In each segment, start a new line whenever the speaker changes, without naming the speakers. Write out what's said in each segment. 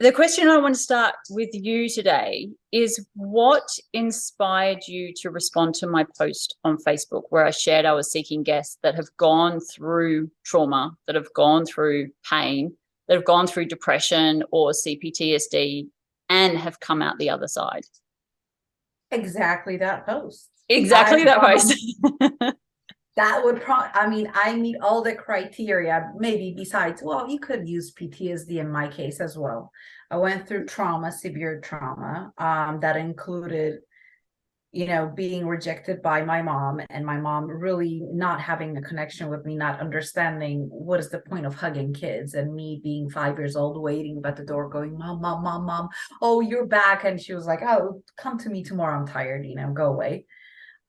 The question I want to start with you today is, what inspired you to respond to my post on Facebook where I shared I was seeking guests that have gone through trauma, that have gone through pain, that have gone through depression or CPTSD and have come out the other side?
Exactly that post.
Exactly that post.
That would I mean, I meet all the criteria, maybe besides, well, you could use PTSD in my case as well. I went through trauma, severe trauma, that included, being rejected by my mom, and my mom really not having a connection with me, not understanding what is the point of hugging kids, and me being 5 years old, waiting at the door going, mom, mom, mom, mom, oh, you're back. And she was like, oh, come to me tomorrow, I'm tired, go away.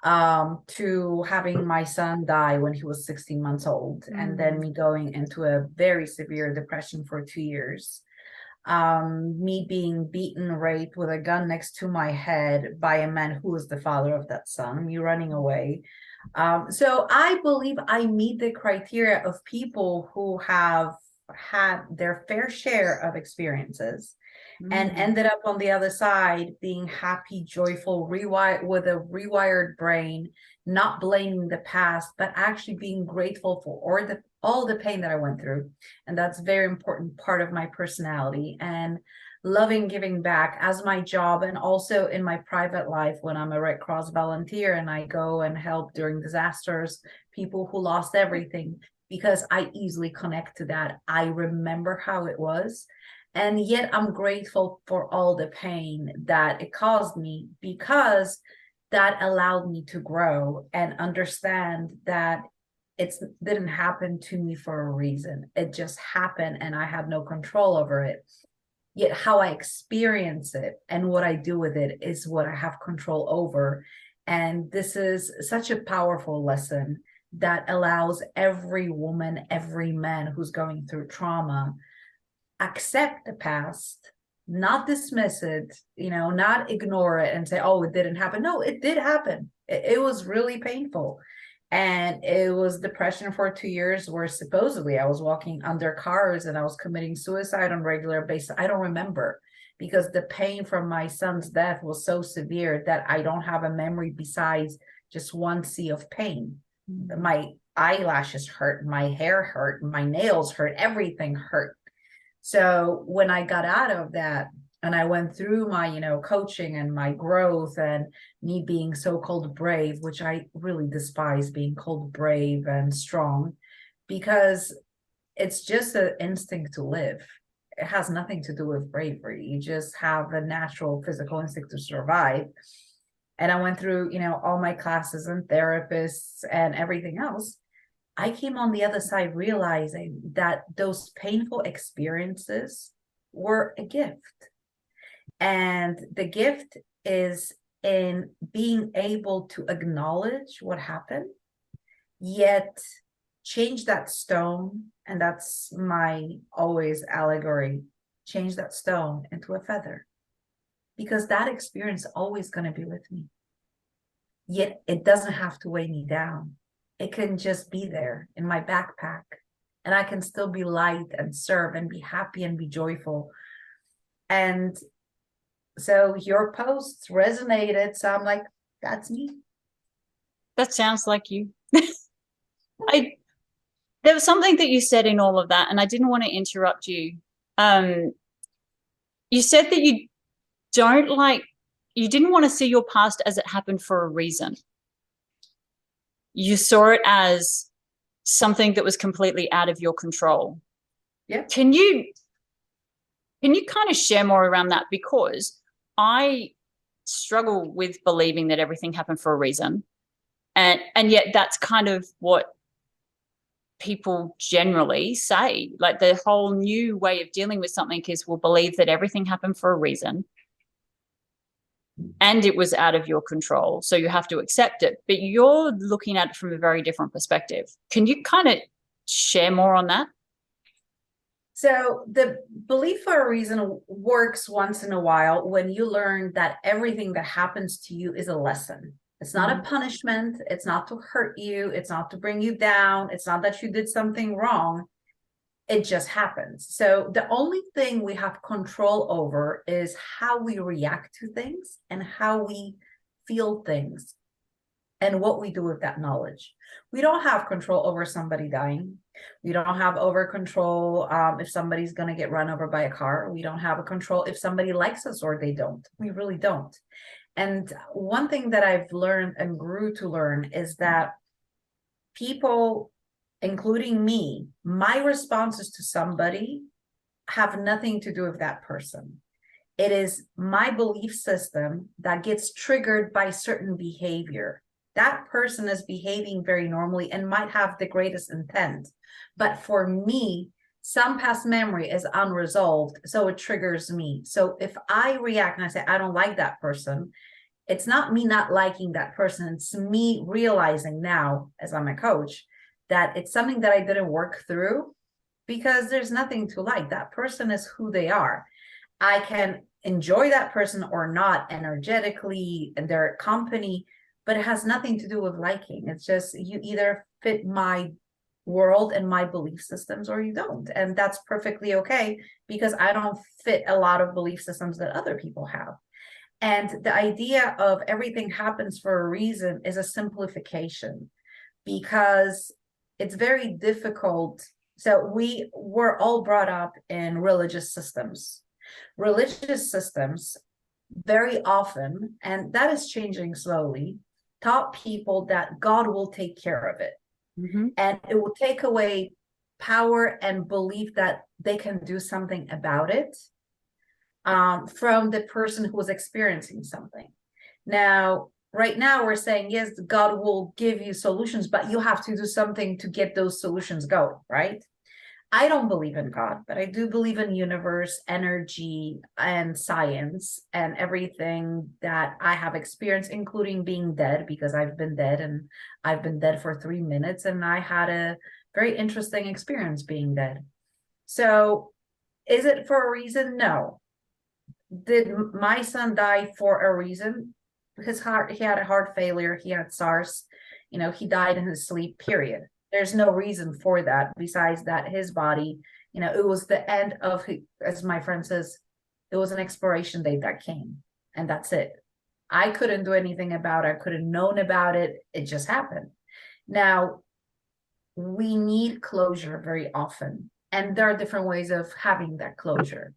To having my son die when he was 16 months old, and then me going into a very severe depression for 2 years. Me being beaten, raped with a gun next to my head by a man who was the father of that son, me running away. So I believe I meet the criteria of people who have had their fair share of experiences and ended up on the other side being happy, joyful, with a rewired brain, not blaming the past, but actually being grateful for all the pain that I went through. And that's a very important part of my personality, and loving giving back as my job, and also in my private life when I'm a Red Cross volunteer and I go and help during disasters, people who lost everything, because I easily connect to that. I remember how it was. And yet I'm grateful for all the pain that it caused me, because that allowed me to grow and understand that it didn't happen to me for a reason. It just happened and I had no control over it. Yet how I experience it and what I do with it is what I have control over. And this is such a powerful lesson that allows every woman, every man who's going through trauma, accept the past, not dismiss it, not ignore it and say, oh, it didn't happen. No, it did happen. It was really painful. And it was depression for 2 years, where supposedly I was walking under cars and I was committing suicide on a regular basis. I don't remember, because the pain from my son's death was so severe that I don't have a memory besides just one sea of pain. My eyelashes hurt, my hair hurt, my nails hurt, everything hurt. So when I got out of that and I went through my, coaching and my growth and me being so-called brave, which I really despise being called brave and strong, because it's just an instinct to live. It has nothing to do with bravery. You just have a natural physical instinct to survive. And I went through, all my classes and therapists and everything else. I came on the other side realizing that those painful experiences were a gift. And the gift is in being able to acknowledge what happened, yet change that stone. And that's my always allegory: change that stone into a feather, because that experience is always going to be with me. Yet it doesn't have to weigh me down. It can just be there in my backpack, and I can still be light and serve and be happy and be joyful. And so your posts resonated. So I'm like, that's me.
That sounds like you. There was something that you said in all of that, and I didn't want to interrupt you. You said that you didn't want to see your past as it happened for a reason. You saw it as something that was completely out of your control.
Yeah.
Can you kind of share more around that? Because I struggle with believing that everything happened for a reason. And yet that's kind of what people generally say. Like, the whole new way of dealing with something is we'll believe that everything happened for a reason and it was out of your control, so you have to accept it. But you're looking at it from a very different perspective. Can you kind of share more on that?
So the belief for a reason works once in a while when you learn that everything that happens to you is a lesson. It's not a punishment. It's not to hurt you. It's not to bring you down. It's not that you did something wrong. it just happens. So the only thing we have control over is how we react to things and how we feel things and what we do with that knowledge. We don't have control over somebody dying. We don't have over control if somebody's going to get run over by a car. We don't have a control if somebody likes us or they don't. We really don't. And one thing that I've learned and grew to learn is that people, including me, my responses to somebody have nothing to do with that person. It is my belief system that gets triggered by certain behavior. That person is behaving very normally and might have the greatest intent. But for me, some past memory is unresolved, so it triggers me. So if I react and I say, I don't like that person, it's not me not liking that person. It's me realizing now, as I'm a coach, that it's something that I didn't work through, because there's nothing to like. That person is who they are. I can enjoy that person or not energetically and their company, but it has nothing to do with liking. It's just you either fit my world and my belief systems or you don't. And that's perfectly okay, because I don't fit a lot of belief systems that other people have. And the idea of everything happens for a reason is a simplification, because it's very difficult. So we were all brought up in religious systems. Religious systems very often, and that is changing slowly, taught people that God will take care of it.
Mm-hmm.
And it will take away power and belief that they can do something about it from the person who was experiencing something. Now, right now we're saying, yes, God will give you solutions, but you have to do something to get those solutions going, right? I don't believe in God, but I do believe in universe, energy, and science, and everything that I have experienced, including being dead, because I've been dead, and I've been dead for 3 minutes, and I had a very interesting experience being dead. So is it for a reason? No. Did my son die for a reason? His heart, he had a heart failure, he had SARS, he died in his sleep, period. There's no reason for that besides that his body, it was the end of, as my friend says, it was an expiration date that came, and that's it. I couldn't do anything about it. I could have known about it. It just happened. Now, we need closure very often, and there are different ways of having that closure.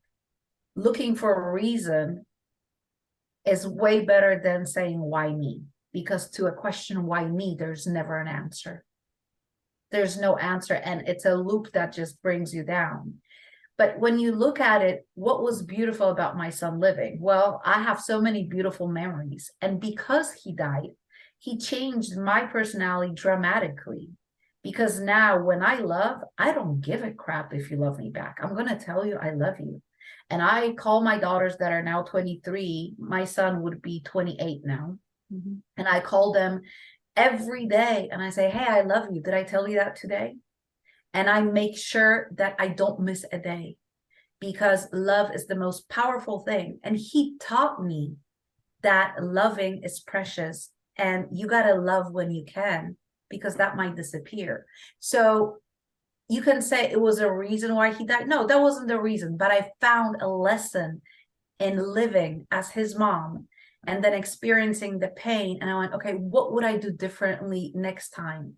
Looking for a reason is way better than saying, why me? Because to a question, why me, there's never an answer. There's no answer, and it's a loop that just brings you down. But when you look at it, what was beautiful about my son living? Well, I have so many beautiful memories. And because he died, he changed my personality dramatically. Because now when I love, I don't give a crap if you love me back. I'm going to tell you I love you. And I call my daughters that are now 23, my son would be 28 now. Mm-hmm. And I call them every day and I say, hey, I love you. Did I tell you that today? And I make sure that I don't miss a day, because love is the most powerful thing. And he taught me that loving is precious, and you got to love when you can, because that might disappear. So you can say it was a reason why he died. No, that wasn't the reason, but I found a lesson in living as his mom and then experiencing the pain. And I went, okay, what would I do differently next time?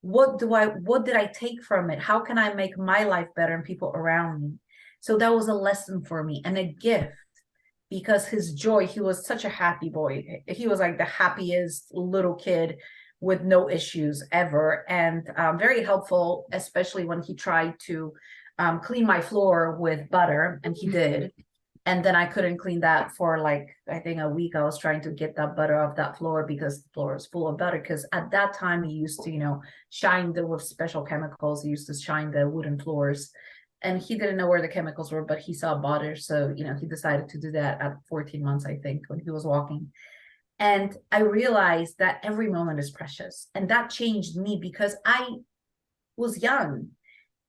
What did I take from it? How can I make my life better and people around me? So that was a lesson for me and a gift, because his joy, he was such a happy boy. He was like the happiest little kid with no issues ever, and very helpful, especially when he tried to clean my floor with butter, and he did. And then I couldn't clean that for like, I think a week. I was trying to get that butter off that floor because the floor was full of butter. Because at that time he used to, shine with special chemicals. He used to shine the wooden floors, and he didn't know where the chemicals were, but he saw butter. So, he decided to do that at 14 months, I think, when he was walking. And I realized that every moment is precious. And that changed me, because I was young.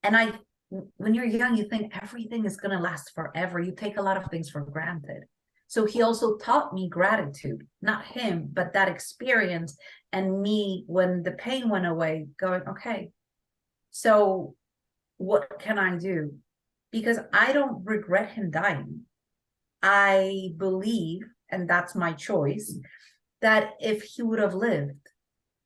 And when you're young, you think everything is going to last forever. You take a lot of things for granted. So he also taught me gratitude, not him, but that experience. And me, when the pain went away, going, okay, so what can I do? Because I don't regret him dying. I believe, and that's my choice, that if he would have lived,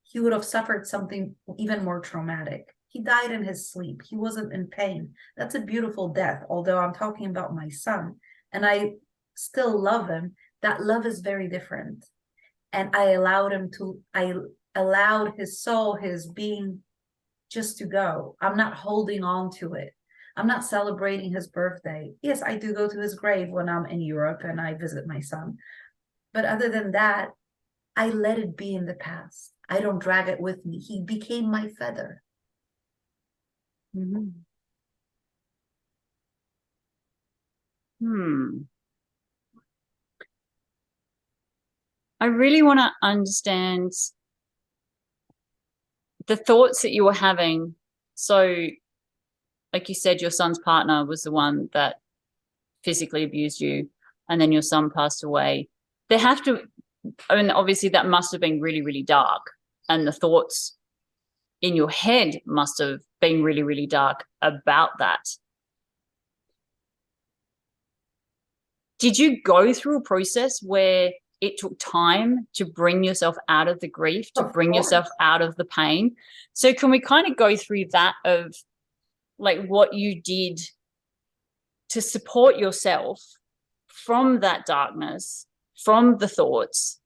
he would have suffered something even more traumatic. He died in his sleep. He wasn't in pain. That's a beautiful death, although I'm talking about my son, and I still love him. That love is very different. And I allowed his soul, his being, just to go. I'm not holding on to it. I'm not celebrating his birthday. Yes, I do go to his grave when I'm in Europe and I visit my son. But other than that, I let it be in the past. I don't drag it with me. He became my feather.
Mm-hmm. I really want to understand the thoughts that you were having. So, like you said, your son's partner was the one that physically abused you, and then your son passed away. There have to, I mean, obviously that must have been really, really dark. And the thoughts in your head must have been really, really dark about that. Did you go through a process where it took time to bring yourself out of the grief, to bring yourself out of the pain? So can we kind of go through that of like what you did to support yourself from that darkness, from the thoughts,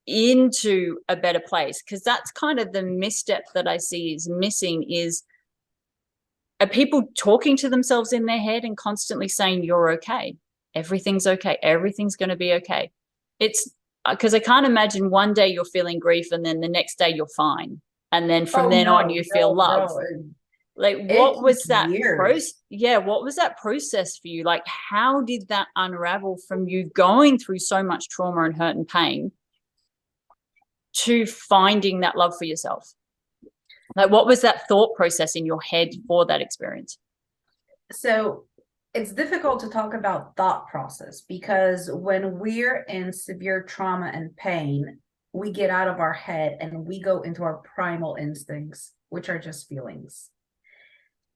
into a better place? Because that's kind of the misstep that I see is missing is, are people talking to themselves in their head and constantly saying, you're okay, everything's okay, everything's going to be okay? It's because I can't imagine one day you're feeling grief and then the next day you're fine. And then from then on you feel love. Like, what was that process? Yeah, what was that process for you? Like, how did that unravel from you going through so much trauma and hurt and pain to finding that love for yourself? Like, what was that thought process in your head for that experience?
So it's difficult to talk about thought process because when we're in severe trauma and pain, we get out of our head and we go into our primal instincts, which are just feelings.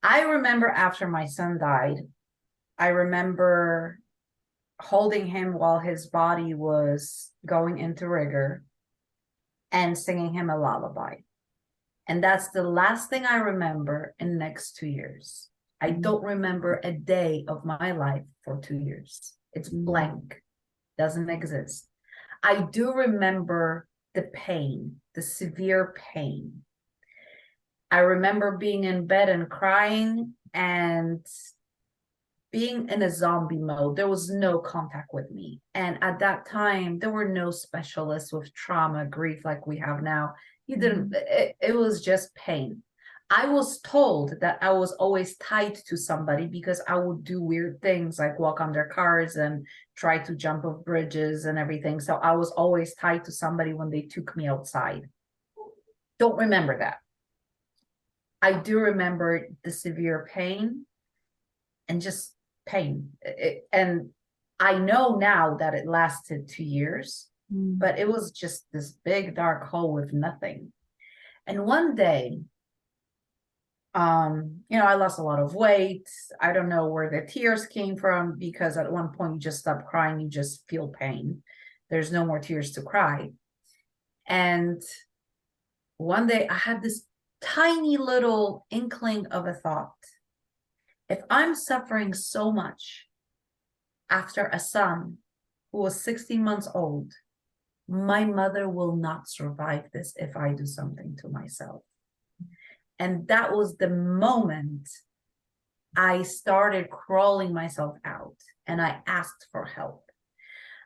I remember after my son died, I remember holding him while his body was going into rigor and singing him a lullaby. And that's the last thing I remember in the next 2 years. I don't remember a day of my life for 2 years. It's blank, doesn't exist. I do remember the pain, the severe pain. I remember being in bed and crying and being in a zombie mode. There was no contact with me. And at that time, there were no specialists with trauma, grief like we have now. It was just pain. I was told that I was always tied to somebody because I would do weird things like walk under cars and try to jump off bridges and everything. So I was always tied to somebody when they took me outside. Don't remember that. I do remember the severe pain and just pain. And I know now that it lasted 2 years, but it was just this big dark hole with nothing. And one day, I lost a lot of weight. I don't know where the tears came from because at one point you just stop crying, you just feel pain. There's no more tears to cry. And one day I had this tiny little inkling of a thought. If I'm suffering so much after a son who was 16 months old, my mother will not survive this if I do something to myself. And that was the moment I started crawling myself out and I asked for help.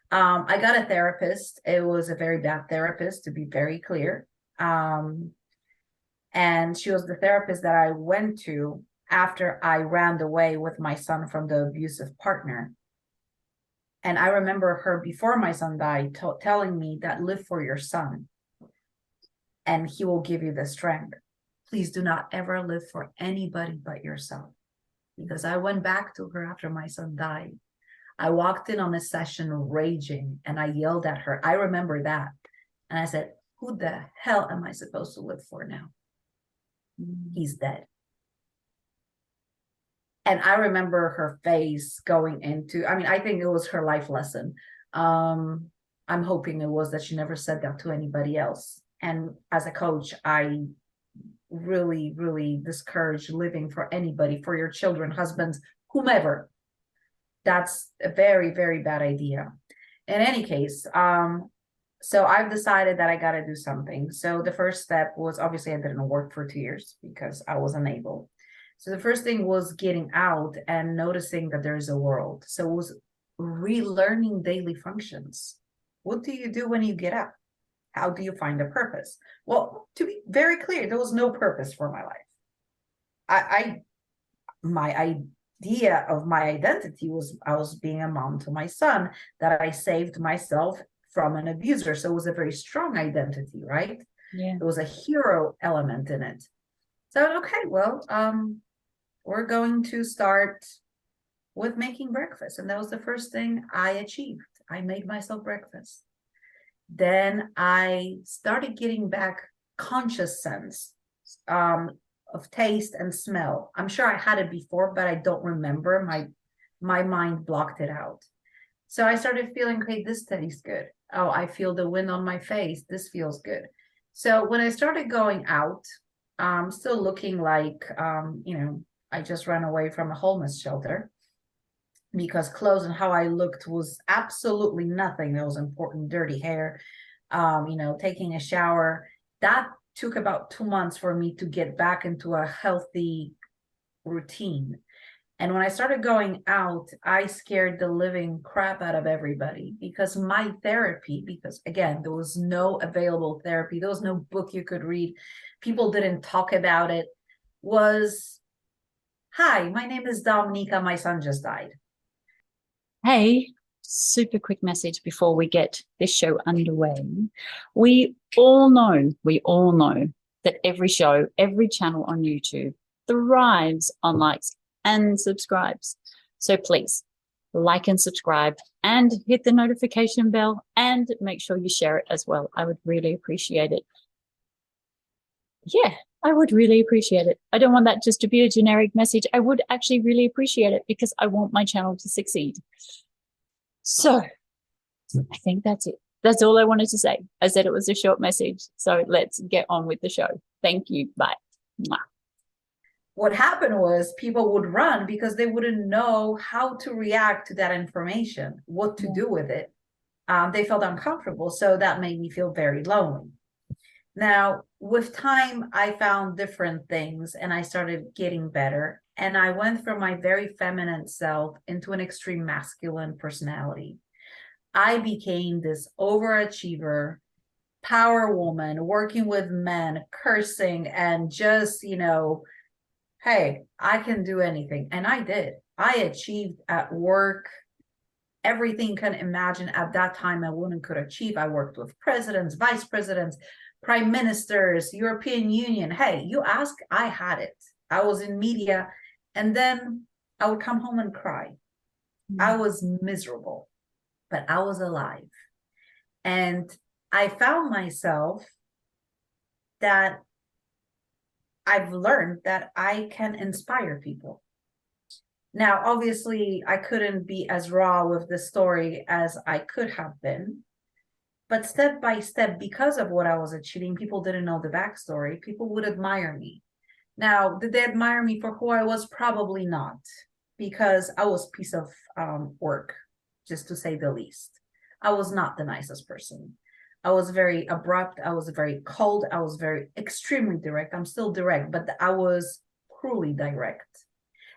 I got a therapist. It was a very bad therapist, to be very clear. And she was the therapist that I went to after I ran away with my son from the abusive partner. And I remember her before my son died telling me that live for your son and he will give you the strength. Please do not ever live for anybody but yourself. Because I went back to her after my son died. I walked in on a session raging and I yelled at her. I remember that. And I said, who the hell am I supposed to live for now? He's dead. And I remember her face going into, I mean, I think it was her life lesson. I'm hoping it was that she never said that to anybody else. And as a coach, I really, really discourage living for anybody, for your children, husbands, whomever. That's a very, very bad idea. In any case, so I've decided that I got to do something. So the first step was, obviously I didn't work for 2 years because I was unable. So the first thing was getting out and noticing that there's a world. So it was relearning daily functions. What do you do when you get up? How do you find a purpose? Well, to be very clear, there was no purpose for my life. My idea of my identity was I was being a mom to my son, that I saved myself from an abuser. So it was a very strong identity, right?
Yeah.
There was a hero element in it. So, okay, well, we're going to start with making breakfast. And that was the first thing I achieved. I made myself breakfast. Then I started getting back conscious sense of taste and smell. I'm sure I had it before, but I don't remember. My mind blocked it out. So I started feeling, okay, this tastes good. Oh, I feel the wind on my face. This feels good. So when I started going out, still looking like, I just ran away from a homeless shelter, because clothes and how I looked was absolutely nothing that was important. Dirty hair, taking a shower. That took about 2 months for me to get back into a healthy routine. And when I started going out, I scared the living crap out of everybody, because my therapy, because again, there was no available therapy, there was no book you could read, people didn't talk about it, was, hi, my name is Dominika, my son just died.
Hey, super quick message before we get this show underway. We all know that every show, every channel on YouTube thrives on likes and subscribes. So please like and subscribe and hit the notification bell, and make sure you share it as well. I would really appreciate it. Yeah, I would really appreciate it. I don't want that just to be a generic message. I would actually really appreciate it, because I want my channel to succeed. So I think that's it. That's all I wanted to say. I said it was a short message. So let's get on with the show. Thank you. Bye. Mwah.
What happened was people would run because they wouldn't know how to react to that information, what to do with it. They felt uncomfortable. So that made me feel very lonely. Now, with time, I found different things and I started getting better. And I went from my very feminine self into an extreme masculine personality. I became this overachiever, power woman, working with men, cursing, and just, hey, I can do anything. And I did. I achieved at work everything you can imagine at that time a woman could achieve. I worked with presidents, vice presidents, prime ministers, European Union. Hey, you ask, I had it. I was in media, and then I would come home and cry. I was miserable, but I was alive. And I found myself that I've learned that I can inspire people. Now, obviously, I couldn't be as raw with the story as I could have been. But step by step, because of what I was achieving, people didn't know the backstory. People would admire me. Now, did they admire me for who I was? Probably not, because I was a piece of work, just to say the least. I was not the nicest person. I was very abrupt. I was very cold. I was very extremely direct. I'm still direct, but I was cruelly direct.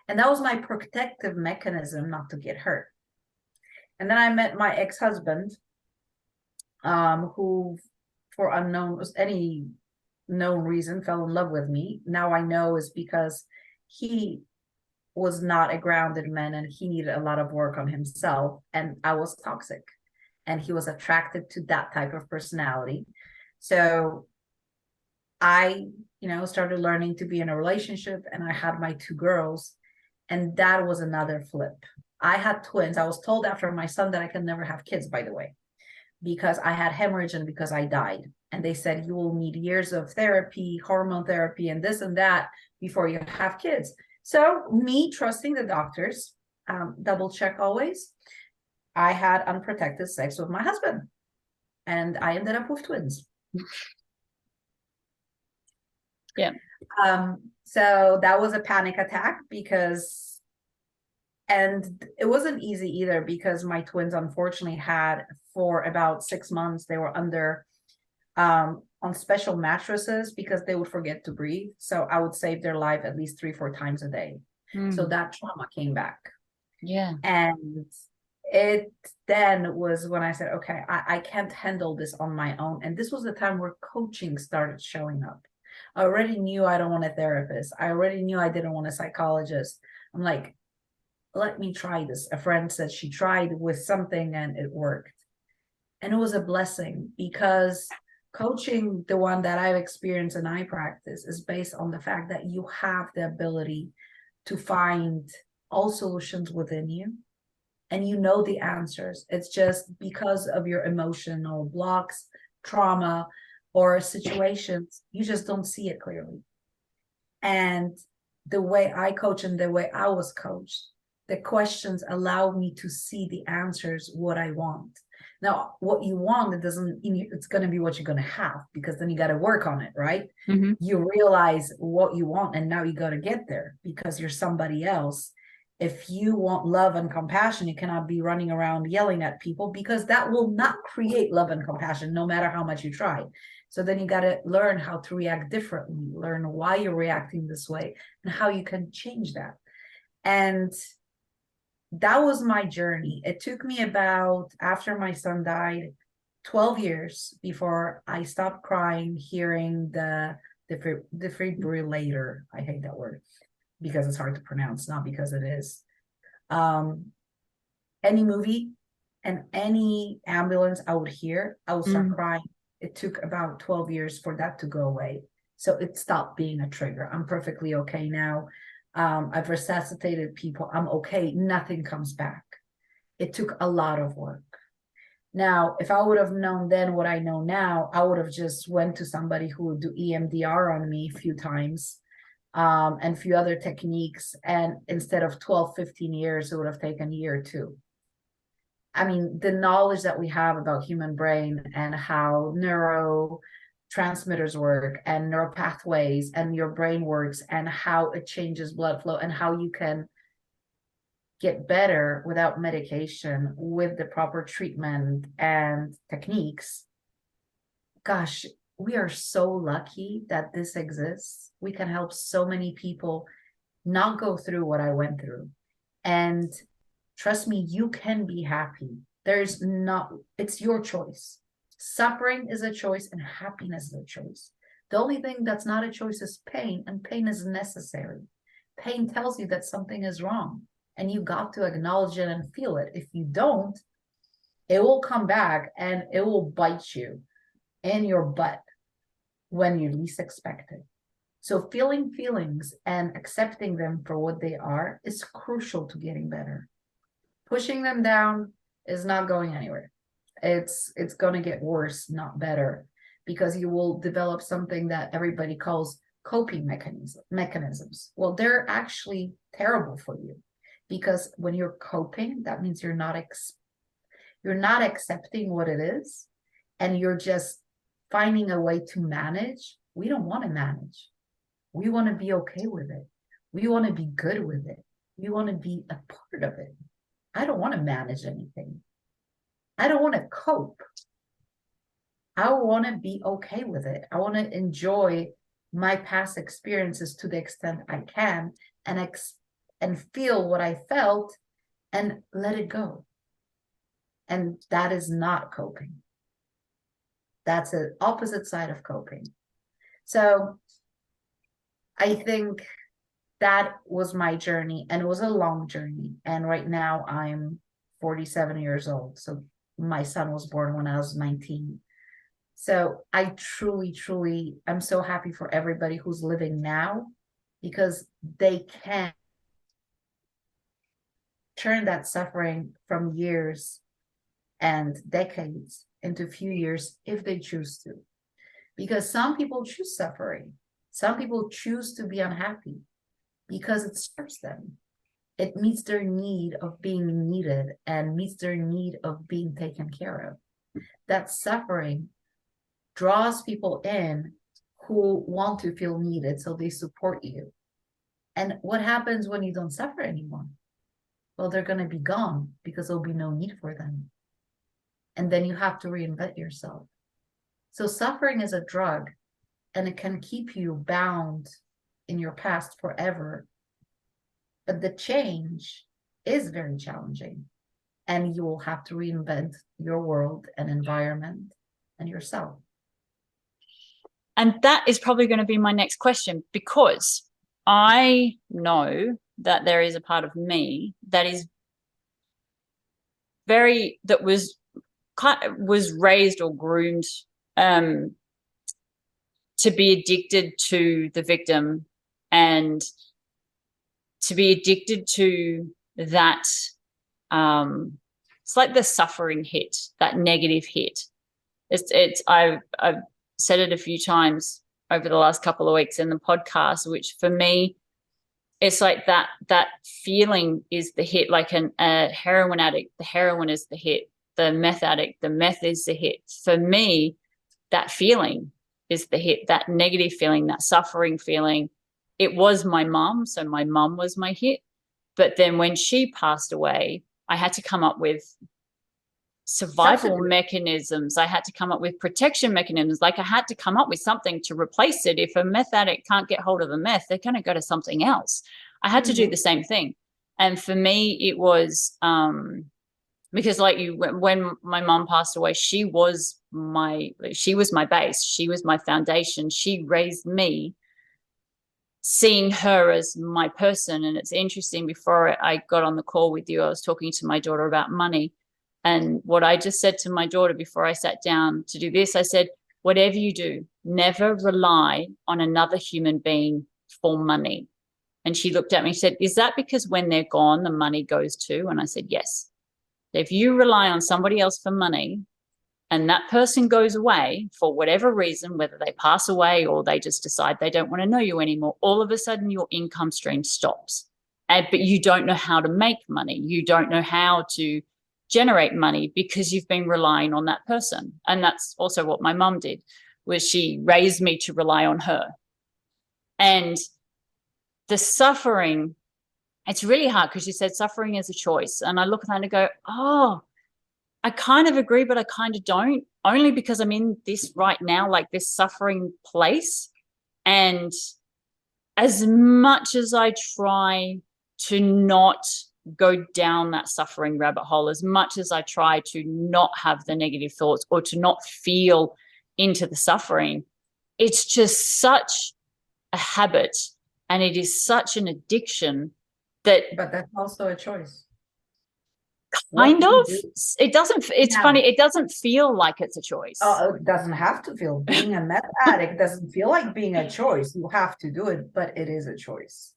And that was my protective mechanism not to get hurt. And then I met my ex-husband, who, for any known reason, fell in love with me. Now I know is because he was not a grounded man and he needed a lot of work on himself, and I was toxic, and he was attracted to that type of personality. So I, started learning to be in a relationship, and I had my 2 girls, and that was another flip. I had twins. I was told after my son that I could never have kids, by the way, because I had hemorrhage and because I died. And they said, you will need years of therapy, hormone therapy, and this and that before you have kids. So me trusting the doctors, double check always. I had unprotected sex with my husband, and I ended up with twins.
Yeah.
So that was a panic attack and it wasn't easy either, because my twins unfortunately had, for about 6 months, they were under on special mattresses because they would forget to breathe. So I would save their life at least 3-4 times a day. So that trauma came back.
Yeah.
And it then was when I said, okay, I can't handle this on my own. And this was the time where coaching started showing up. I already knew I don't want a therapist. I already knew I didn't want a psychologist. I'm like, let me try this. A friend said she tried with something and it worked. And it was a blessing, because coaching, the one that I've experienced and I practice, is based on the fact that you have the ability to find all solutions within you, and you know the answers. It's just because of your emotional blocks, trauma, or situations, you just don't see it clearly. And the way I coach and the way I was coached, the questions allow me to see the answers, what I want. Now, what you want, it doesn't, it's going to be what you're going to have, because then you got to work on it, right? You realize what you want, and now you got to get there because you're somebody else. If you want love and compassion, you cannot be running around yelling at people, because that will not create love and compassion, no matter how much you try. So then you got to learn how to react differently, learn why you're reacting this way and how you can change that. And that was my journey. It took me about, after my son died, 12 years before I stopped crying hearing the defibrillator. I hate that word because it's hard to pronounce, not because it is. Any movie and any ambulance I would hear, I would start crying. It took about 12 years for that to go away. So it stopped being a trigger. I'm perfectly okay now. I've resuscitated people. I'm okay. Nothing comes back. It took a lot of work. Now, if I would have known then what I know now, I would have just went to somebody who would do EMDR on me a few times, and a few other techniques. And instead of 12, 15 years, it would have taken a year or two. I mean, the knowledge that we have about human brain and how neurotransmitters work and neuropathways and your brain works and how it changes blood flow and how you can get better without medication with the proper treatment and techniques. Gosh, we are so lucky that this exists. We can help so many people not go through what I went through. And trust me, you can be happy. It's your choice. Suffering is a choice and happiness is a choice. The only thing that's not a choice is pain, and pain is necessary. Pain tells you that something is wrong, and you got to acknowledge it and feel it. If you don't, it will come back and it will bite you in your butt when you least expect it. So feeling feelings and accepting them for what they are is crucial to getting better. Pushing them down is not going anywhere. It's going to get worse, not better, because you will develop something that everybody calls coping mechanisms. Well, they're actually terrible for you, because when you're coping, that means you're not accepting what it is, and you're just finding a way to manage. We don't want to manage. We want to be okay with it. We want to be good with it. We want to be a part of it. I don't want to manage anything. I don't want to cope. I want to be okay with it. I want to enjoy my past experiences to the extent I can, and feel what I felt and let it go. And that is not coping. That's the opposite side of coping. So I think that was my journey, and it was a long journey. And right now I'm 47 years old. So my son was born when I was 19. So I truly, truly, I'm so happy for everybody who's living now, because they can turn that suffering from years and decades into a few years if they choose to. Because some people choose suffering. Some people choose to be unhappy. because it serves them. It meets their need of being needed and meets their need of being taken care of. That suffering draws people in who want to feel needed, so they support you. And what happens when you don't suffer anymore? Well, they're going to be gone because there'll be no need for them. And then you have to reinvent yourself. So suffering is a drug, and it can keep you bound in your past forever. But the change is very challenging, and you will have to reinvent your world and environment and yourself.
And that is probably going to be my next question, because I know that there is a part of me that is that was raised or groomed to be addicted to the victim, and to be addicted to that. It's like the suffering hit, that negative hit. I've said it a few times over the last couple of weeks in the podcast, which for me, it's like that feeling is the hit. Like a heroin addict, the heroin is the hit. The meth addict, the meth is the hit. For me, that feeling is the hit, that negative feeling, that suffering feeling. It was my mum, so my mum was my hit. But then when she passed away, I had to come up with survival mechanisms. I had to come up with protection mechanisms. Like I had to come up with something to replace it. If a meth addict can't get hold of the meth, they're going to go to something else. I had to do the same thing. And for me, it was because when my mom passed away, she was my base. She was my foundation. She raised me, seeing her as my person. And it's interesting, before I got on the call with you, I was talking to my daughter about money. And what I just said to my daughter before I sat down to do this, I said, whatever you do, never rely on another human being for money. And she looked at me and said, is that because when they're gone, the money goes too? And I said, yes. If you rely on somebody else for money, and that person goes away for whatever reason, whether they pass away or they just decide they don't want to know you anymore, all of a sudden your income stream stops. But you don't know how to make money. You don't know how to generate money because you've been relying on that person. And that's also what my mum did, was she raised me to rely on her. And the suffering, it's really hard, because you said suffering is a choice. And I look at that and go, oh, I kind of agree, but I kind of don't, only because I'm in this right now, like this suffering place. And as much as I try to not go down that suffering rabbit hole, as much as I try to not have the negative thoughts or to not feel into the suffering, it's just such a habit, and it is such an addiction that.
But that's also a choice.
Kind of. It doesn't, it's funny, it doesn't feel like it's a choice.
Oh, it doesn't have to feel. Being a meth addict doesn't feel like being a choice. You have to do it, but it is a choice.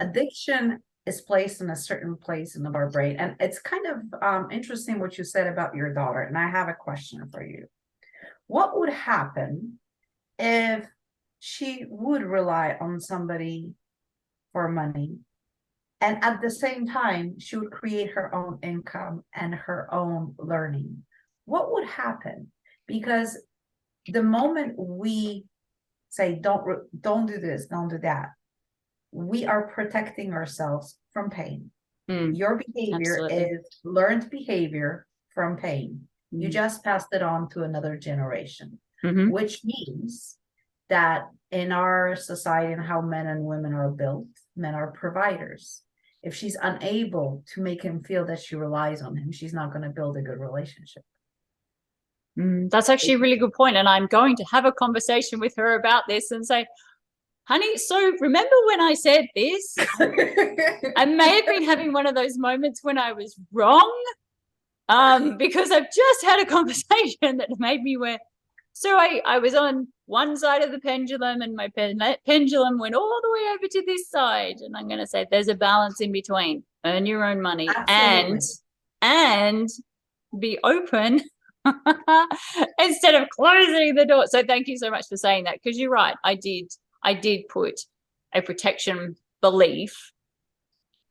Addiction is placed in a certain place in our brain. And it's kind of interesting what you said about your daughter. And I have a question for you. What would happen if she would rely on somebody for money, and at the same time, she would create her own income and her own learning? What would happen? Because the moment we say, don't do this, don't do that, we are protecting ourselves from pain. Your behavior is learned behavior from pain. You just passed it on to another generation, which means that in our society and how men and women are built, men are providers. If she's unable to make him feel that she relies on him, she's not going to build a good relationship.
That's actually a really good point. And I'm going to have a conversation with her about this and say, honey, so remember when I said this? I may have been having one of those moments when I was wrong, because I've just had a conversation that made me so I was on one side of the pendulum, and my pendulum went all the way over to this side. And I'm going to say there's a balance in between. Earn your own money. Absolutely. and be open instead of closing the door. So thank you so much for saying that, because you're right. I did put a protection belief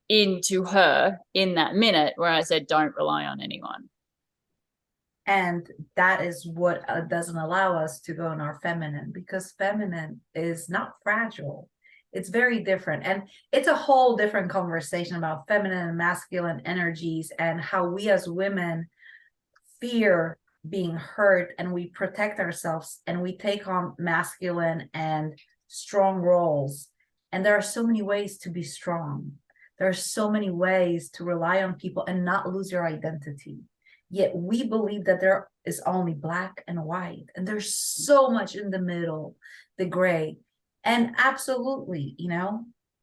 into her in that minute where I said, don't rely on anyone.
And that is what doesn't allow us to go in our feminine, because feminine is not fragile. It's very different. And it's a whole different conversation about feminine and masculine energies and how we as women fear being hurt, and we protect ourselves and we take on masculine and strong roles. And there are so many ways to be strong. There are so many ways to rely on people and not lose your identity. Yet we believe that there is only black and white, and there's so much in the middle, the gray. And absolutely,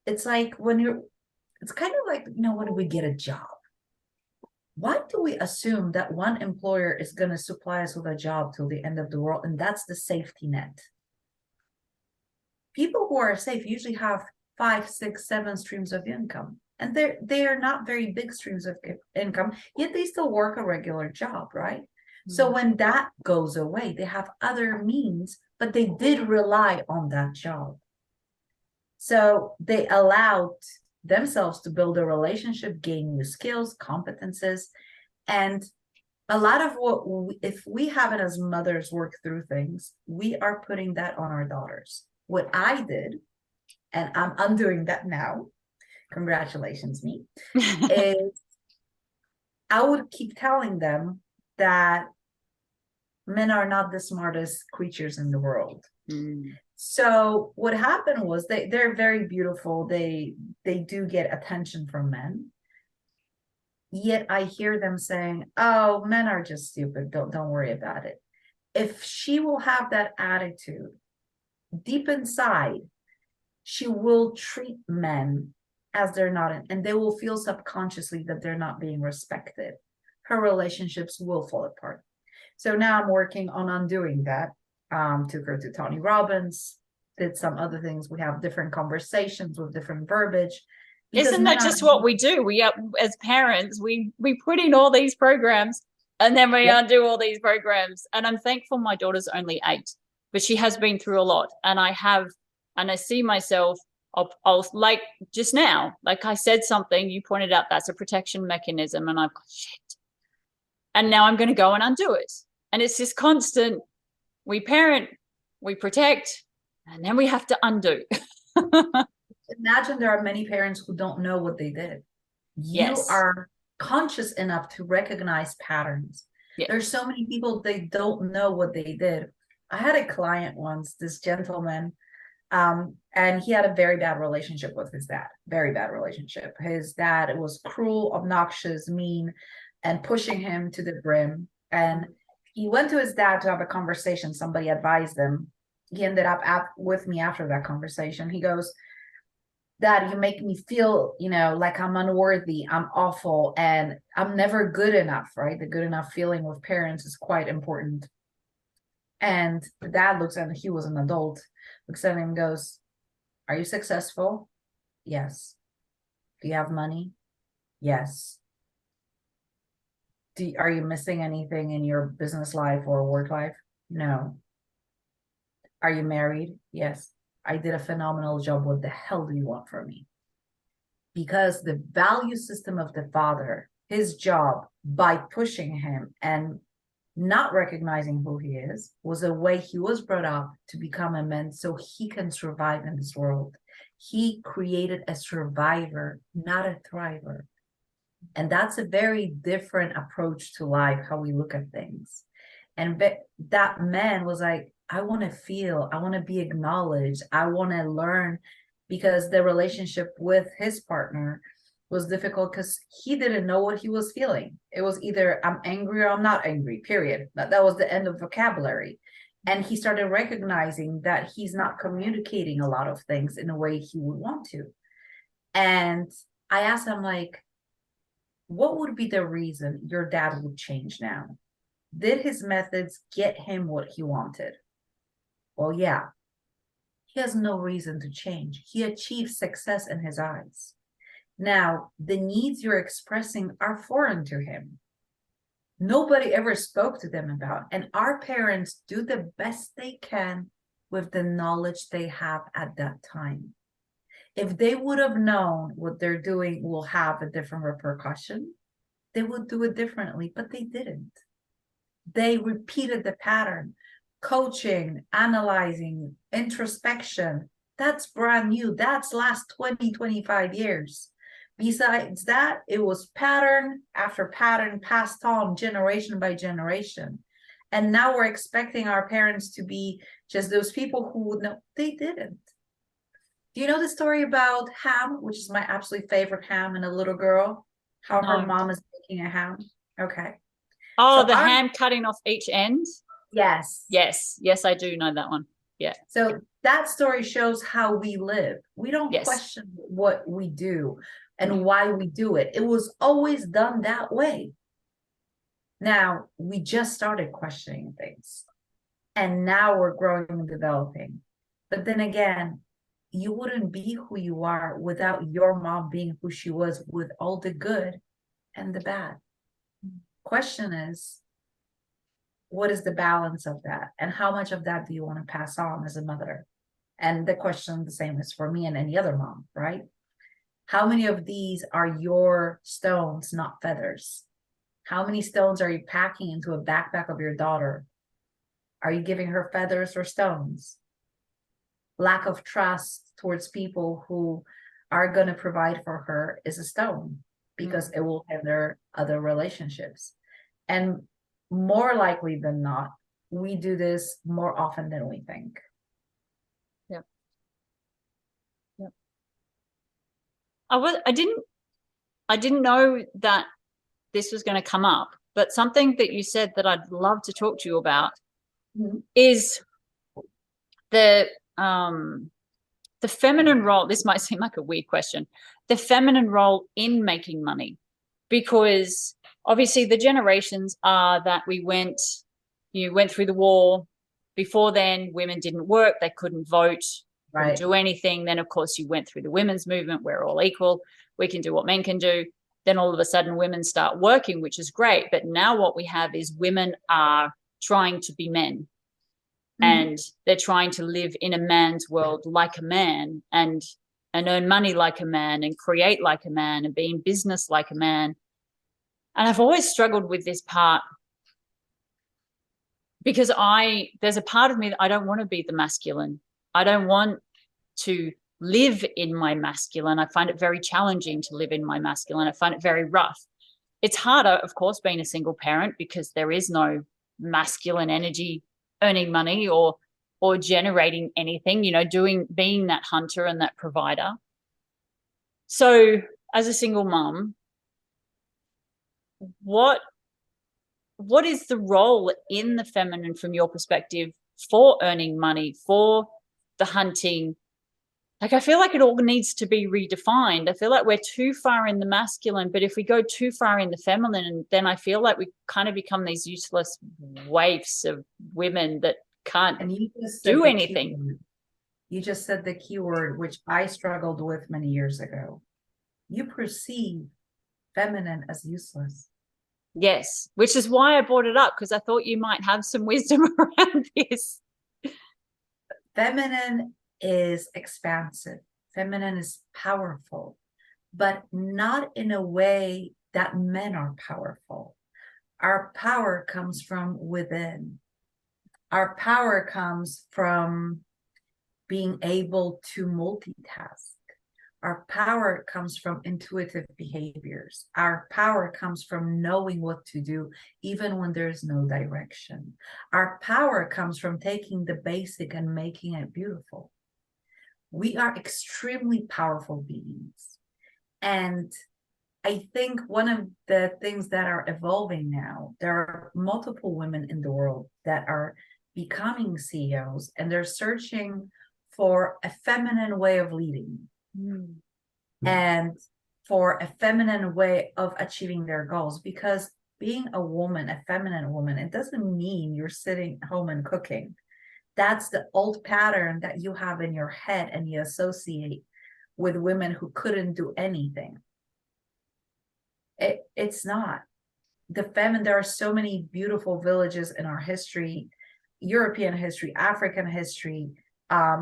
it's like it's kind of like, when we get a job, why do we assume that one employer is going to supply us with a job till the end of the world, and that's the safety net? People who are safe usually have 5, 6, 7 streams of income, and they are not very big streams of income, yet they still work a regular job, right? Mm-hmm. So when that goes away, they have other means, but they did rely on that job. So they allowed themselves to build a relationship, gain new skills, competences. And a lot of if we haven't as mothers work through things, we are putting that on our daughters. What I did, and I'm undoing that now, congratulations me, is I would keep telling them that men are not the smartest creatures in the world. Mm. So what happened was they're very beautiful. They do get attention from men. Yet I hear them saying, "Oh, men are just stupid. Don't worry about it." If she will have that attitude deep inside, she will treat men as they're not, and they will feel subconsciously that they're not being respected. Her relationships will fall apart. So now I'm working on undoing that. Took her to Tony Robbins, did some other things. We have different conversations with different verbiage.
Isn't that just what we do? We as parents, we put in all these programs and then we undo all these programs. And I'm thankful my daughter's only 8, but she has been through a lot. And I see myself, I'll like just now, like I said something, you pointed out that's a protection mechanism, and I've got shit. And now I'm going to go and undo it. And it's this constant, we parent, we protect, and then we have to undo.
Imagine there are many parents who don't know what they did. You are conscious enough to recognize patterns. Yes. There's so many people, they don't know what they did. I had a client once, this gentleman, and he had a very bad relationship with his dad. Very bad relationship. His dad was cruel, obnoxious, mean, and pushing him to the brim. And he went to his dad to have a conversation. Somebody advised him. He ended up with me after that conversation. He goes, "Dad, you make me feel, like I'm unworthy, I'm awful, and I'm never good enough," right? The good enough feeling with parents is quite important. And the dad looks at him, he was an adult, looks at him and goes, "Are you successful?" "Yes." "Do you have money?" "Yes." Are you missing anything in your business life or work life?" "No." "Are you married?" "Yes." "I did a phenomenal job. What the hell do you want from me?" Because the value system of the father, his job, by pushing him and not recognizing who he is, was a way he was brought up to become a man so he can survive in this world. He created a survivor, not a thriver. And that's a very different approach to life, how we look at things. And that man was like, "I want to feel, I want to be acknowledged, I want to learn," because the relationship with his partner was difficult because he didn't know what he was feeling. It was either I'm angry or I'm not angry, period. That was the end of vocabulary. And he started recognizing that he's not communicating a lot of things in a way he would want to. And I asked him, like, what would be the reason your dad would change now? Did his methods get him what he wanted? Well, yeah. He has no reason to change. He achieved success in his eyes. Now, the needs you're expressing are foreign to him. Nobody ever spoke to them about. And our parents do the best they can with the knowledge they have at that time. If they would have known what they're doing will have a different repercussion, they would do it differently, but they didn't. They repeated the pattern. Coaching, analyzing, introspection, that's brand new. That's last 20, 25 years. Besides that, it was pattern after pattern passed on generation by generation. And now we're expecting our parents to be just those people who would know. They didn't. Do you know the story about ham, which is my absolute favorite ham, and a little girl, how her
No.
mom is making a ham? Okay.
Oh,
So
the ham cutting off each end?
Yes.
Yes. Yes, I do know that one. Yeah.
So that story shows how we live. We don't
Yes.
question what we do and why we do it. It was always done that way. Now, we just started questioning things. And now we're growing and developing. But then again, you wouldn't be who you are without your mom being who she was, with all the good and the bad. Question is, what is the balance of that? And how much of that do you want to pass on as a mother? And the question, the same as for me and any other mom, right? How many of these are your stones, not feathers? How many stones are you packing into a backpack of your daughter? Are you giving her feathers or stones? Lack of trust towards people who are going to provide for her is a stone, because it will hinder other relationships. And more likely than not, we do this more often than we think.
Yep. Yep. I didn't know that this was going to come up, but something that you said that I'd love to talk to you about is the feminine role. This might seem like a weird question. The feminine role in making money, because obviously the generations are that you went through the war. Before then, women didn't work, they couldn't vote, couldn't do anything. Then, of course, you went through the women's movement. We're all equal. We can do what men can do. Then all of a sudden, women start working, which is great. But now what we have is women are trying to be men. And they're trying to live in a man's world like a man, and earn money like a man, and create like a man, and be in business like a man. And I've always struggled with this part, because there's a part of me that I don't want to be the masculine. I don't want to live in my masculine. I find it very challenging to live in my masculine. I find it very rough. It's harder, of course, being a single parent, because there is no masculine energy earning money or generating anything, being that hunter and that provider. So as a single mom, what is the role in the feminine from your perspective for earning money, for the hunting? Like, I feel like it all needs to be redefined. I feel like we're too far in the masculine, but if we go too far in the feminine, then I feel like we kind of become these useless waifs of women that can't do anything.
You just said the key word, which I struggled with many years ago. You perceive feminine as useless.
Yes, which is why I brought it up, because I thought you might have some wisdom around this.
Feminine is expansive. Feminine is powerful, but not in a way that men are powerful. Our power comes from within. Our power comes from being able to multitask. Our power comes from intuitive behaviors. Our power comes from knowing what to do, even when there's no direction. Our power comes from taking the basic and making it beautiful. We are extremely powerful beings. And I think one of the things that are evolving now, there are multiple women in the world that are becoming CEOs, and they're searching for a feminine way of leading and for a feminine way of achieving their goals. Because being a woman, a feminine woman, it doesn't mean you're sitting home and cooking. That's the old pattern that you have in your head, and you associate with women who couldn't do anything. It's not. There are so many beautiful villages in our history, European history, African history,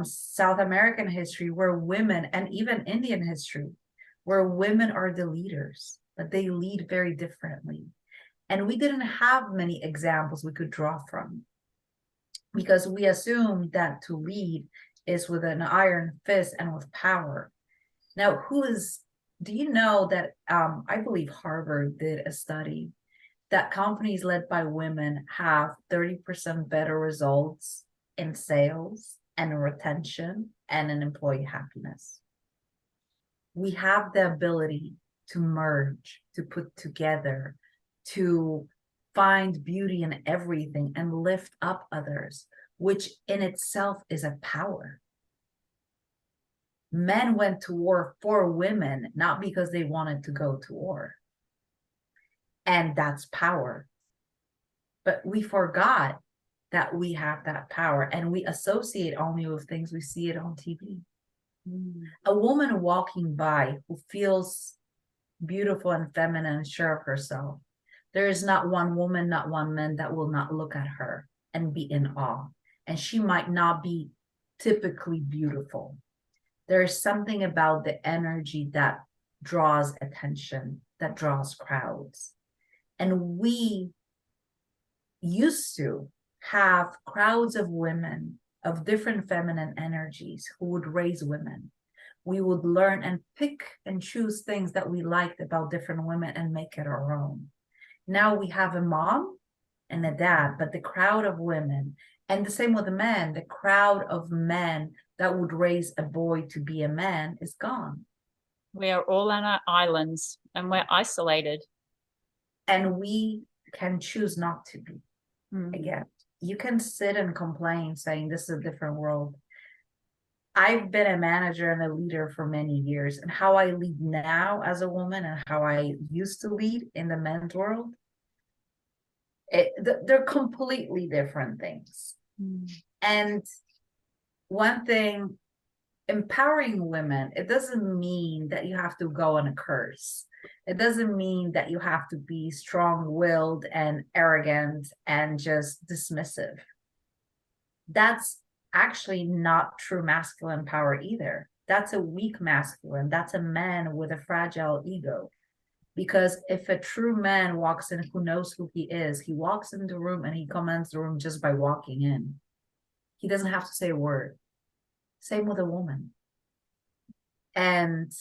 South American history, where women, and even Indian history, where women are the leaders, but they lead very differently. And we didn't have many examples we could draw from, because we assumed that to lead is with an iron fist and with power. Now, do you know that I believe Harvard did a study that companies led by women have 30% better results in sales and in retention and in employee happiness? We have the ability to merge, to put together, to find beauty in everything and lift up others, which in itself is a power. Men went to war for women, not because they wanted to go to war. And that's power. But we forgot that we have that power, and we associate only with things we see it on TV. A woman walking by who feels beautiful and feminine and sure of herself, there is not one woman, not one man that will not look at her and be in awe. And she might not be typically beautiful. There is something about the energy that draws attention, that draws crowds. And we used to have crowds of women of different feminine energies who would raise women. We would learn and pick and choose things that we liked about different women and make it our own. Now we have a mom and a dad, but the crowd of women, and the same with the men, the crowd of men that would raise a boy to be a man is gone.
We are all on our islands and we're isolated.
And we can choose not to be. Again, you can sit and complain saying this is a different world. I've been a manager and a leader for many years, and how I lead now as a woman and how I used to lead in the men's world, they're completely different things. And one thing, empowering women, it doesn't mean that you have to go on a curse. It doesn't mean that you have to be strong-willed and arrogant and just dismissive. That's actually not true masculine power either. That's a weak masculine. That's a man with a fragile ego. Because if a true man walks in who knows who he is, he walks in the room and he commands the room just by walking in. He doesn't have to say a word. Same with a woman. And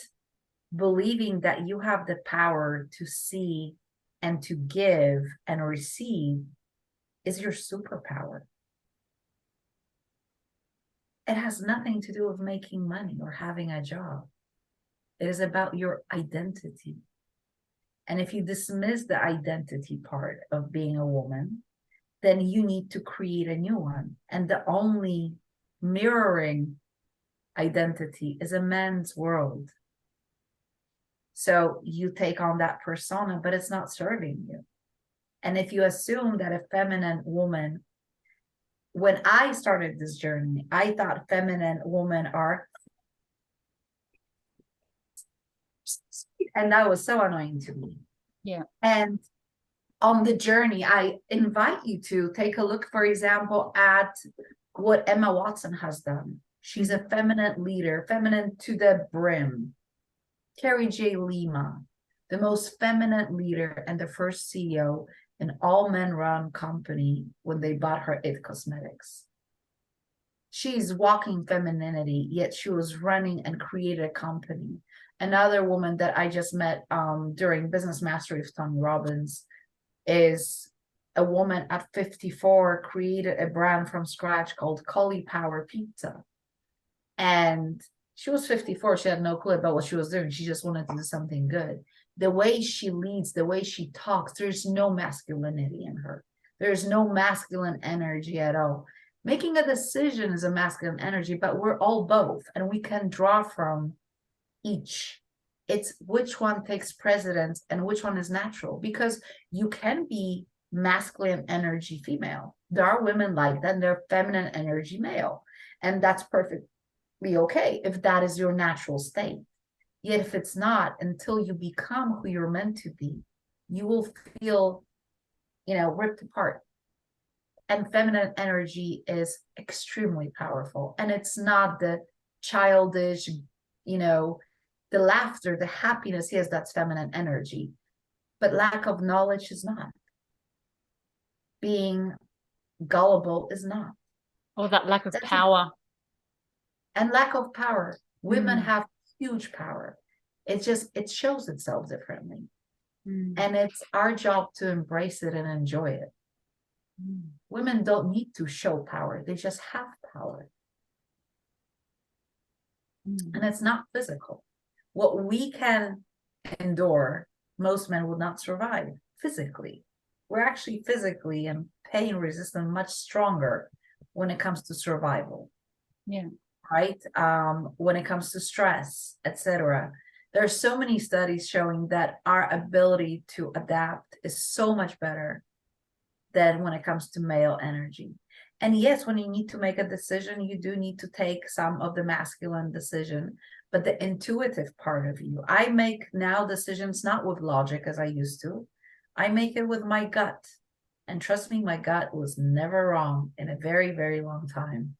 believing that you have the power to see and to give and receive is your superpower. It has nothing to do with making money or having a job. It is about your identity. And if you dismiss the identity part of being a woman, then you need to create a new one. And the only mirroring identity is a man's world. So you take on that persona, but it's not serving you. And if you assume that a feminine woman, when I started this journey, I thought feminine women are, and that was so annoying to me.
Yeah.
And on the journey, I invite you to take a look, for example, at what Emma Watson has done. She's a feminine leader, feminine to the brim. Carrie J. Lima, the most feminine leader and the first CEO in all men run company when they bought her It Cosmetics. She's walking femininity, yet she was running and created a company. Another woman that I just met during Business Mastery with Tony Robbins is a woman at 54, created a brand from scratch called Cauliflower Pizza. And she was 54. She had no clue about what she was doing. She just wanted to do something good. The way she leads, the way she talks, there's no masculinity in her. There's no masculine energy at all. Making a decision is a masculine energy, but we're all both, and we can draw from each. It's which one takes precedence and which one is natural, because you can be masculine energy female. There are women like that, and they're feminine energy male, and that's perfect. Be okay if that is your natural state. Yet if it's not, until you become who you're meant to be, you will feel, ripped apart. And feminine energy is extremely powerful. And it's not the childish, the laughter, the happiness. Yes, that's feminine energy. But lack of knowledge is not. Being gullible is not.
Or that lack of power.
And lack of power. Women have huge power. It shows itself differently. And it's our job to embrace it and enjoy it. Women don't need to show power. They just have power. And it's not physical. What we can endure, most men will not survive physically. We're actually physically and pain resistant much stronger when it comes to survival.
Yeah.
Right? When it comes to stress, etc. There's so many studies showing that our ability to adapt is so much better than when it comes to male energy. And yes, when you need to make a decision, you do need to take some of the masculine decision, but the intuitive part of you. I make now decisions not with logic as I used to. I make it with my gut. And trust me, my gut was never wrong in a very, very long time.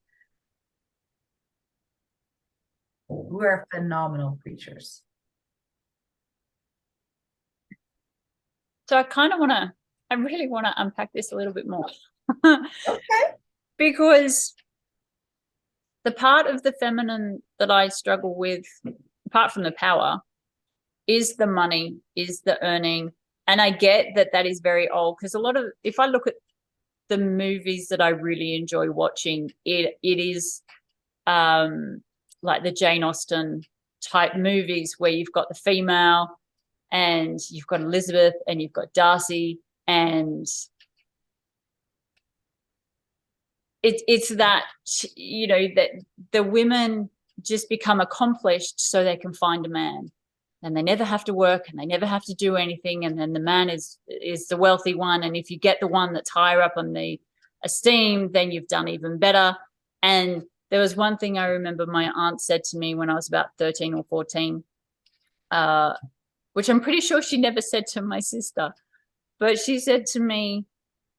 We're phenomenal creatures.
So I really want to unpack this a little bit more.
Okay.
Because the part of the feminine that I struggle with, apart from the power, is the money, is the earning. And I get that is very old, because if I look at the movies that I really enjoy watching, it is like the Jane Austen type movies where you've got the female and you've got Elizabeth and you've got Darcy, and it's that, that the women just become accomplished so they can find a man, and they never have to work and they never have to do anything, and then the man is the wealthy one, and if you get the one that's higher up on the esteem, then you've done even better. And there was one thing I remember my aunt said to me when I was about 13 or 14, which I'm pretty sure she never said to my sister, but she said to me,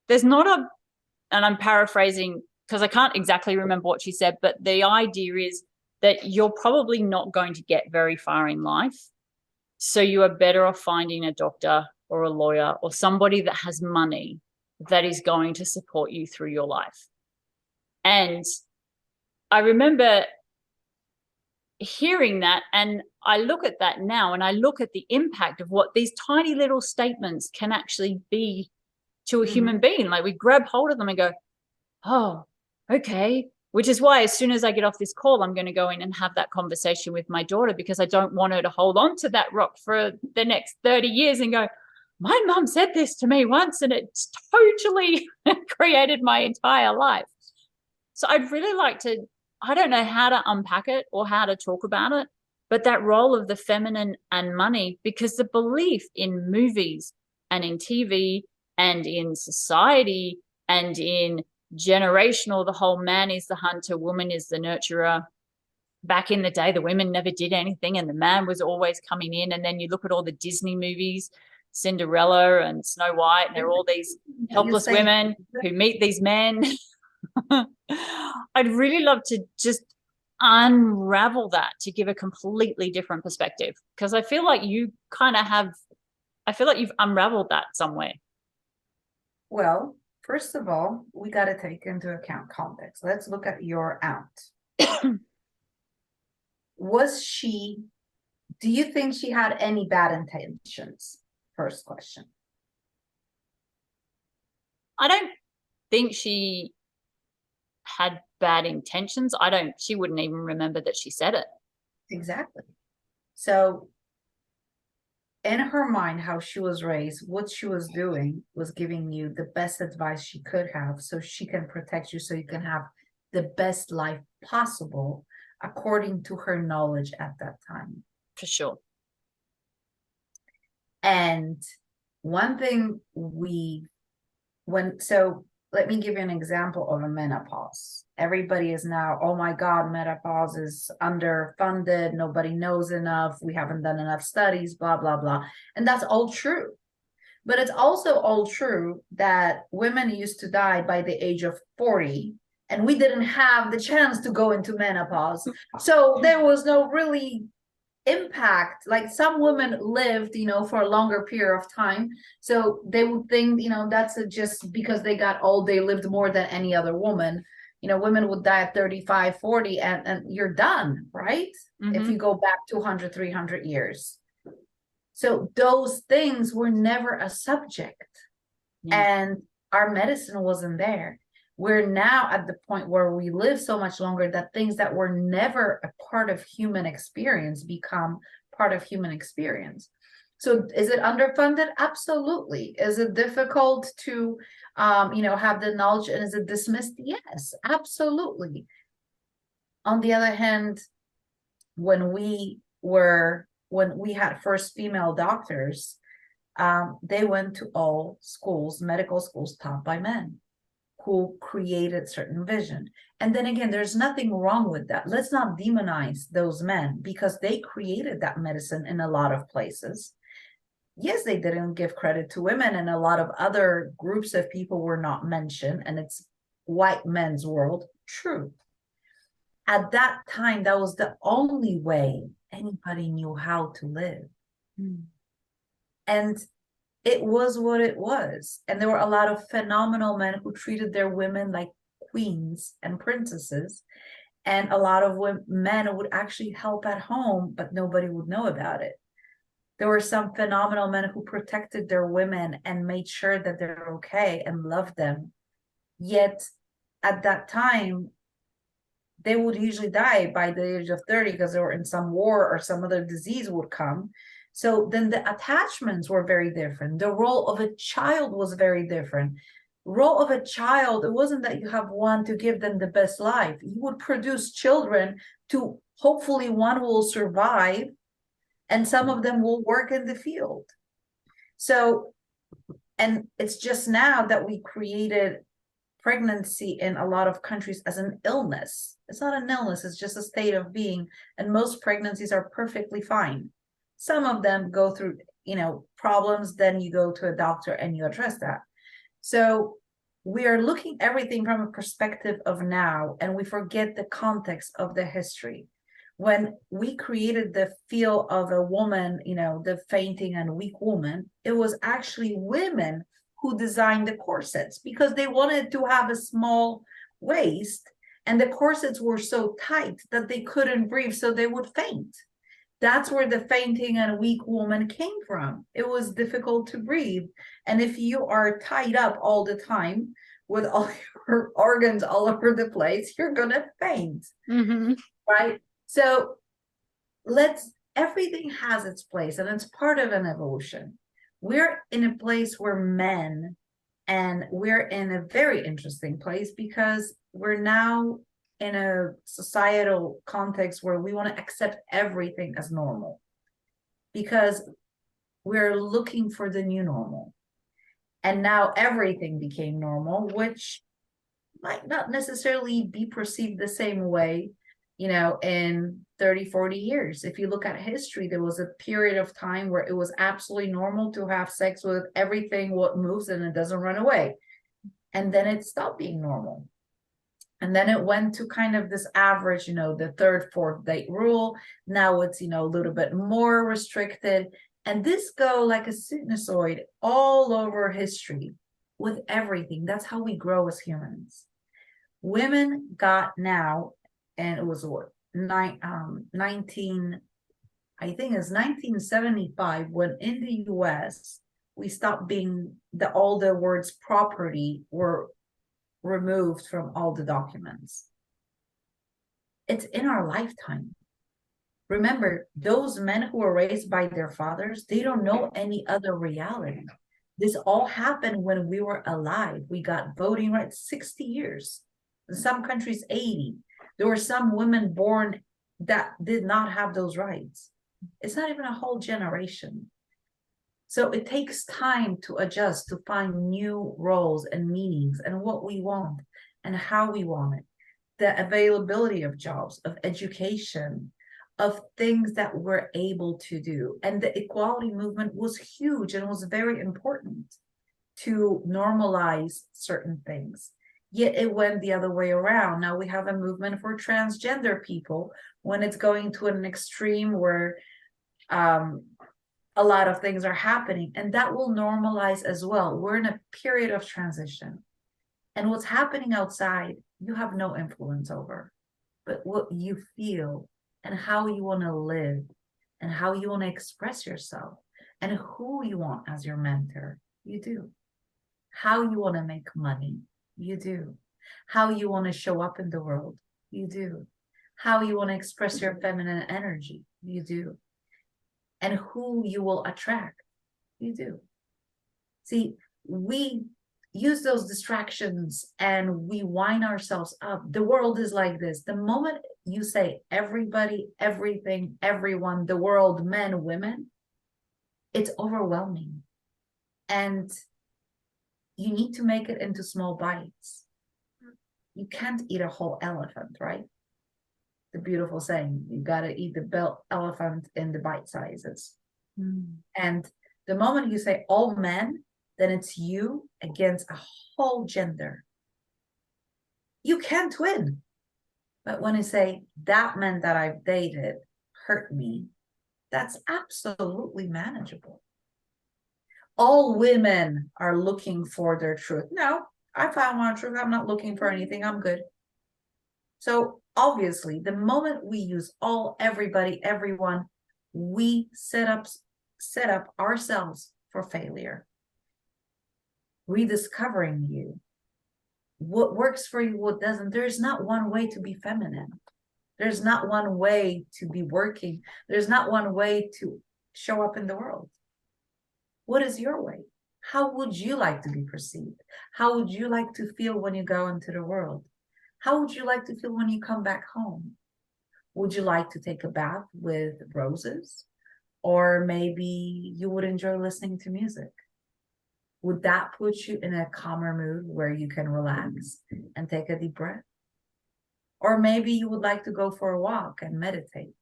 there's not and I'm paraphrasing because I can't exactly remember what she said, but the idea is that you're probably not going to get very far in life. So you are better off finding a doctor or a lawyer or somebody that has money that is going to support you through your life. And I remember hearing that, and I look at that now, and I look at the impact of what these tiny little statements can actually be to a human being. Like, we grab hold of them and go, oh, okay. Which is why as soon as I get off this call, I'm going to go in and have that conversation with my daughter, because I don't want her to hold on to that rock for the next 30 years and go, my mum said this to me once and it's totally created my entire life. So I'd really like to, I don't know how to unpack it or how to talk about it, but that role of the feminine and money, because the belief in movies and in TV and in society and in generational, the whole man is the hunter, woman is the nurturer. Back in the day, the women never did anything and the man was always coming in. And then you look at all the Disney movies, Cinderella and Snow White, and they're all these helpless women who meet these men. I'd really love to just unravel that to give a completely different perspective, because I feel like you kind of have, I feel like you've unraveled that somewhere.
Well, first of all, we got to take into account context. Let's look at your aunt. Do you think she had any bad intentions? First question.
I don't think she had bad intentions. She wouldn't even remember that she said it.
Exactly. So in her mind, how she was raised, what she was doing was giving you the best advice she could have so she can protect you, so you can have the best life possible according to her knowledge at that time.
For sure.
And one thing let me give you an example of a menopause. Everybody is now, oh my God, menopause is underfunded. Nobody knows enough. We haven't done enough studies, blah, blah, blah. And that's all true. But it's also all true that women used to die by the age of 40, and we didn't have the chance to go into menopause. So there was no really impact. Like some women lived, for a longer period of time. So they would think, that's just because they got old, they lived more than any other woman. Women would die at 35, 40, and you're done, right? If you go back 200, 300 years. So those things were never a subject. And our medicine wasn't there. We're now at the point where we live so much longer that things that were never a part of human experience become part of human experience. So is it underfunded? Absolutely. Is it difficult to, have the knowledge, and is it dismissed? Yes, absolutely. On the other hand, when we had first female doctors, they went to all schools, medical schools taught by men who created certain vision. And then again, there's nothing wrong with that. Let's not demonize those men, because they created that medicine in a lot of places. Yes, they didn't give credit to women, and a lot of other groups of people were not mentioned, and it's white men's world. True. At that time, that was the only way anybody knew how to live. And it was what it was. And there were a lot of phenomenal men who treated their women like queens and princesses. And a lot of men would actually help at home, but nobody would know about it. There were some phenomenal men who protected their women and made sure that they're okay and loved them. Yet at that time, they would usually die by the age of 30 because they were in some war or some other disease would come. So then the attachments were very different. The role of a child was very different. Role of a child, it wasn't that you have one to give them the best life. You would produce children to hopefully one will survive, and some of them will work in the field. So, and it's just now that we created pregnancy in a lot of countries as an illness. It's not an illness, it's just a state of being. And most pregnancies are perfectly fine. Some of them go through, problems, then you go to a doctor and you address that. So we are looking everything from a perspective of now, and we forget the context of the history. When we created the feel of a woman, the fainting and weak woman, it was actually women who designed the corsets because they wanted to have a small waist, and the corsets were so tight that they couldn't breathe, so they would faint. That's where the fainting and weak woman came from. It was difficult to breathe. And if you are tied up all the time with all your organs all over the place, you're going to faint. Right? So everything has its place, and it's part of an evolution. We're in a place where men, and we're in a very interesting place because we're now in a societal context where we want to accept everything as normal because we're looking for the new normal. And now everything became normal, which might not necessarily be perceived the same way, in 30, 40 years. If you look at history, there was a period of time where it was absolutely normal to have sex with everything what moves and it doesn't run away. And then it stopped being normal. And then it went to kind of this average, the third, fourth date rule. Now it's, a little bit more restricted. And this go like a sinusoid all over history with everything. That's how we grow as humans. Women got now, and it was what, 1975, when in the US, we stopped being all the words property were removed from all the documents. It's in our lifetime. Remember, those men who were raised by their fathers, they don't know any other reality. This all happened when we were alive. We got voting rights 60 years. In some countries, 80. There were some women born that did not have those rights. It's not even a whole generation. So it takes time to adjust, to find new roles and meanings and what we want and how we want it. The availability of jobs, of education, of things that we're able to do. And the equality movement was huge and was very important to normalize certain things. Yet it went the other way around. Now we have a movement for transgender people when it's going to an extreme where a lot of things are happening, and that will normalize as well. We're in a period of transition, and what's happening outside, you have no influence over, but what you feel and how you want to live and how you want to express yourself and who you want as your mentor, you do. How you want to make money, you do. How you want to show up in the world, you do. How you want to express your feminine energy, you do. And who you will attract, you do. See, we use those distractions and we wind ourselves up. The world is like this. The moment you say everybody, everything, everyone, the world, men, women, it's overwhelming. And you need to make it into small bites. You can't eat a whole elephant, right? The beautiful saying, you got to eat the elephant in the bite sizes. And the moment you say all men, then it's you against a whole gender. You can't win. But when you say that man that I've dated hurt me, that's absolutely manageable. All women are looking for their truth. No, I found my truth. I'm not looking for anything. I'm good. So obviously, the moment we use all, everybody, everyone, we set up ourselves for failure. Rediscovering you. What works for you, what doesn't. There's not one way to be feminine. There's not one way to be working. There's not one way to show up in the world. What is your way? How would you like to be perceived? How would you like to feel when you go into the world? How would you like to feel when you come back home? Would you like to take a bath with roses? Or maybe you would enjoy listening to music? Would that put you in a calmer mood where you can relax and take a deep breath? Or maybe you would like to go for a walk and meditate.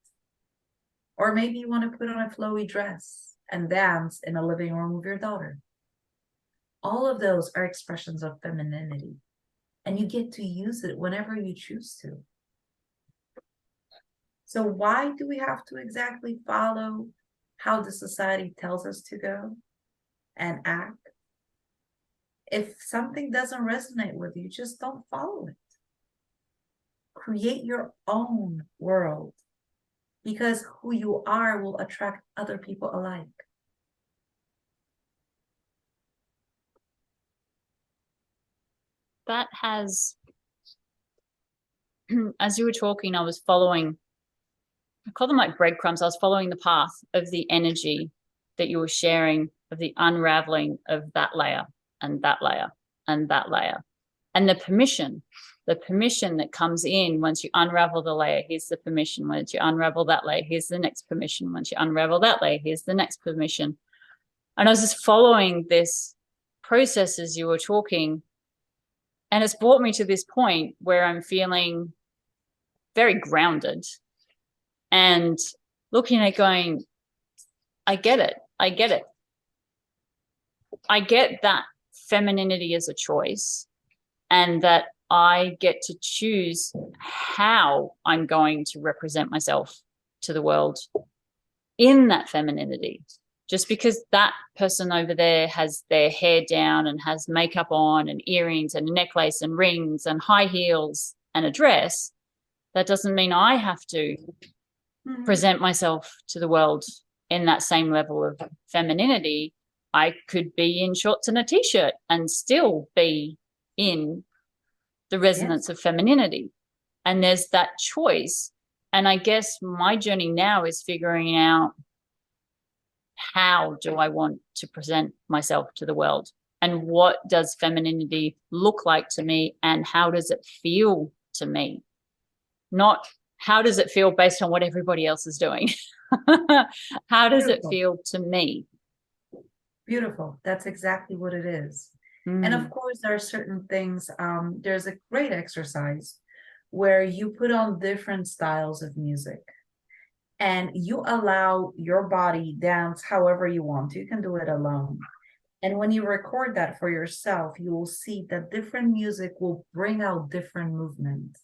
Or maybe you want to put on a flowy dress and dance in a living room with your daughter. All of those are expressions of femininity. And you get to use it whenever you choose to. So why do we have to exactly follow how the society tells us to go and act? If something doesn't resonate with you, just don't follow it. Create your own world, because who you are will attract other people alike.
That has, as you were talking, I was following, I call them like breadcrumbs. I was following the path of the energy that you were sharing, of the unraveling of that layer and that layer and that layer. And the permission that comes in once you unravel the layer, here's the permission. Once you unravel that layer, here's the next permission. Once you unravel that layer, here's the next permission. And I was just following this process as you were talking. And it's brought me to this point where I'm feeling very grounded and looking at going, I get it. I get it. I get that femininity is a choice and that I get to choose how I'm going to represent myself to the world in that femininity. Just because that person over there has their hair down and has makeup on and earrings and a necklace and rings and high heels and a dress, that doesn't mean I have to present myself to the world in that same level of femininity. I could be in shorts and a t-shirt and still be in the resonance of femininity. And there's that choice. And I guess my journey now is figuring out, how do I want to present myself to the world? And what does femininity look like to me? And how does it feel to me? Not how does it feel based on what everybody else is doing? How does it feel to me?
Beautiful. That's exactly what it is. And of course, there are certain things. There's a great exercise where you put on different styles of music. and you allow your body dance however you want to. You can do it alone. And when you record that for yourself, you will see that different music will bring out different movements.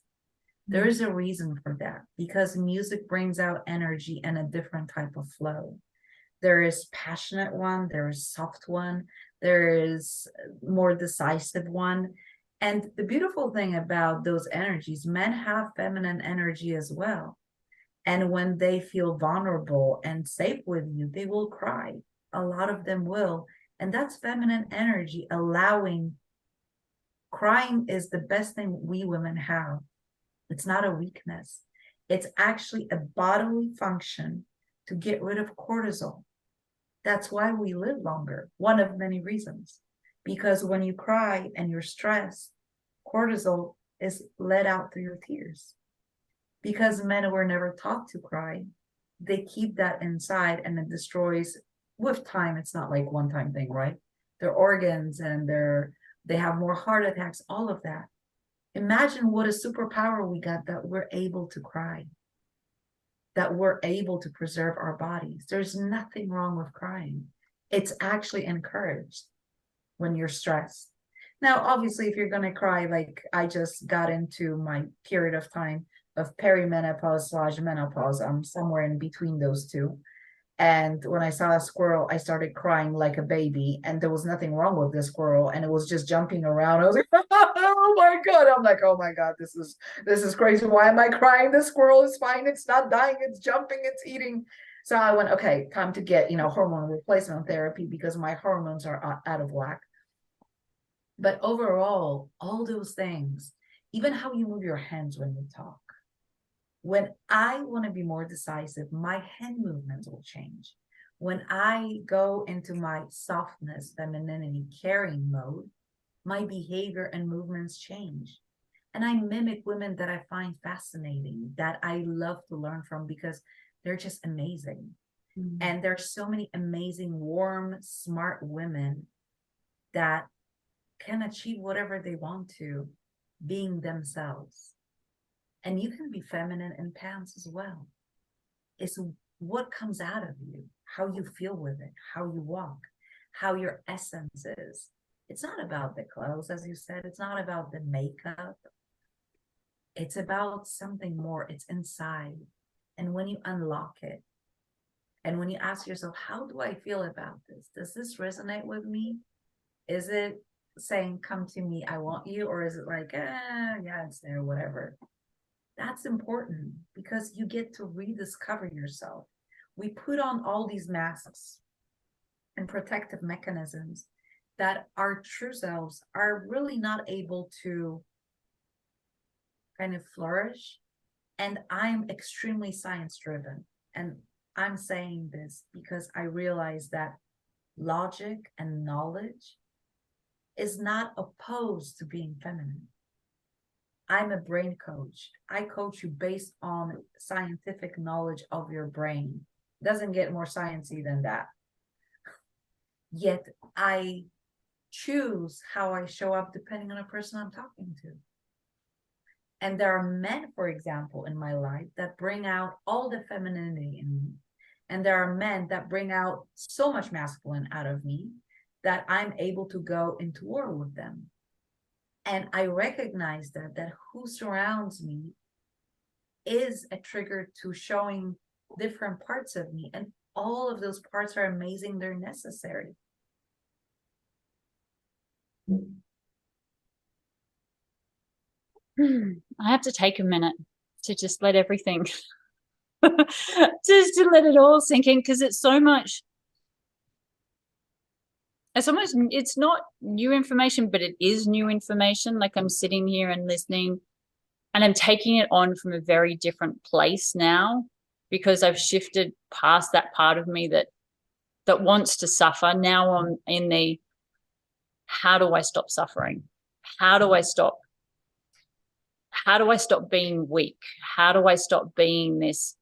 There is a reason for that, because music brings out energy and a different type of flow. There is passionate one, there is soft one, there is more decisive one. And the beautiful thing about those energies, men have feminine energy as well. And when they feel vulnerable and safe with you, they will cry. A lot of them will. And that's feminine energy allowing. Crying is the best thing we women have. It's not a weakness. It's actually a bodily function to get rid of cortisol. That's why we live longer. One of many reasons. Because when you cry and you're stressed, cortisol is let out through your tears. Because men were never taught to cry, they keep that inside, and it destroys with time. It's not like one-time thing, right? Their organs and they have more heart attacks, all of that. Imagine what a superpower we got, that we're able to cry, that we're able to preserve our bodies. There's nothing wrong with crying. It's actually encouraged when you're stressed. Now, obviously, if you're going to cry, like I just got into my period of time of perimenopause/menopause, I'm somewhere in between those two. And when I saw a squirrel, I started crying like a baby, and there was nothing wrong with this squirrel, and it was just jumping around. I was like, oh my God. I'm like, oh my God, this is crazy. Why am I crying? The squirrel is fine. It's not dying. It's jumping. It's eating. So I went, okay, time to get, hormone replacement therapy, because my hormones are out of whack. But overall, all those things, even how you move your hands when you talk. When I want to be more decisive, my hand movements will change. When I go into my softness, femininity, caring mode, my behavior and movements change. And I mimic women that I find fascinating, that I love to learn from, because they're just amazing. Mm-hmm. And there's so many amazing, warm, smart women that can achieve whatever they want to, being themselves. And you can be feminine in pants as well. It's what comes out of you, how you feel with it, how you walk, how your essence is. It's not about the clothes, as you said. It's not about the makeup. It's about something more. It's inside. And when you unlock it, and when you ask yourself, how do I feel about this? Does this resonate with me? Is it saying, come to me, I want you? Or is it like, yeah, it's there, whatever. That's important, because you get to rediscover yourself. We put on all these masks and protective mechanisms that our true selves are really not able to kind of flourish. And I'm extremely science driven. And I'm saying this because I realize that logic and knowledge is not opposed to being feminine. I'm a brain coach. I coach you based on scientific knowledge of your brain. It doesn't get more sciencey than that. Yet I choose how I show up depending on the person I'm talking to. And there are men, for example, in my life that bring out all the femininity in me. And there are men that bring out so much masculine out of me that I'm able to go into war with them. And I recognize that who surrounds me is a trigger to showing different parts of me. And all of those parts are amazing. They're necessary.
I have to take a minute to just let everything, just to let it all sink in, because it's so much. It's not new information, but it is new information. Like, I'm sitting here and listening, and I'm taking it on from a very different place now, because I've shifted past that part of me that wants to suffer. Now I'm in the, how do I stop suffering? How do I stop being weak? How do I stop being this,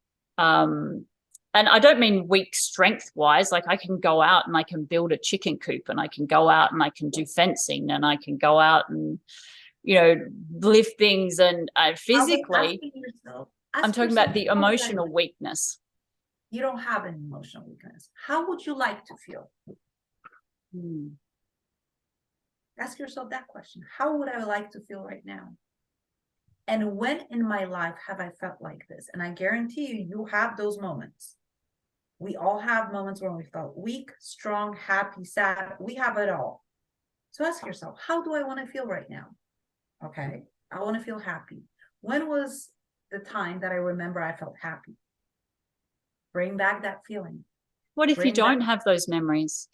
and I don't mean weak strength wise. Like, I can go out and I can build a chicken coop, and I can go out and I can do fencing, and I can go out and, lift things, and physically, I'm talking about the emotional weakness.
You don't have an emotional weakness. How would you like to feel? Ask yourself that question. How would I like to feel right now? And when in my life have I felt like this? And I guarantee you, you have those moments. We all have moments when we felt weak, strong, happy, sad. We have it all. So ask yourself, how do I want to feel right now? Okay, I want to feel happy. When was the time that I remember I felt happy? Bring back that feeling.
What if you don't have those memories?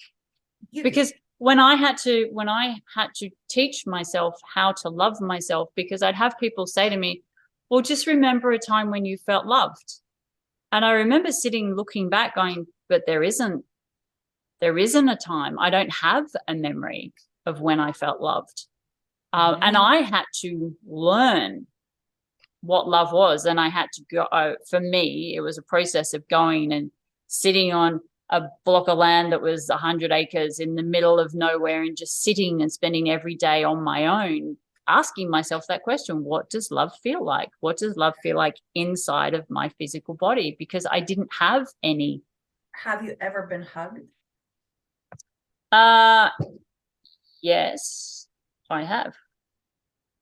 Because
do.
when I had to teach myself how to love myself, because I'd have people say to me, well, just remember a time when you felt loved. And I remember looking back going, but there isn't a time. I don't have a memory of when I felt loved. And I had to learn what love was. And I had to go, for me, it was a process of going and sitting on a block of land that was 100 acres in the middle of nowhere and just sitting and spending every day on my own, asking myself that question, what does love feel like? What does love feel like inside of my physical body? Because I didn't have any.
Have you ever been hugged?
Yes, I have.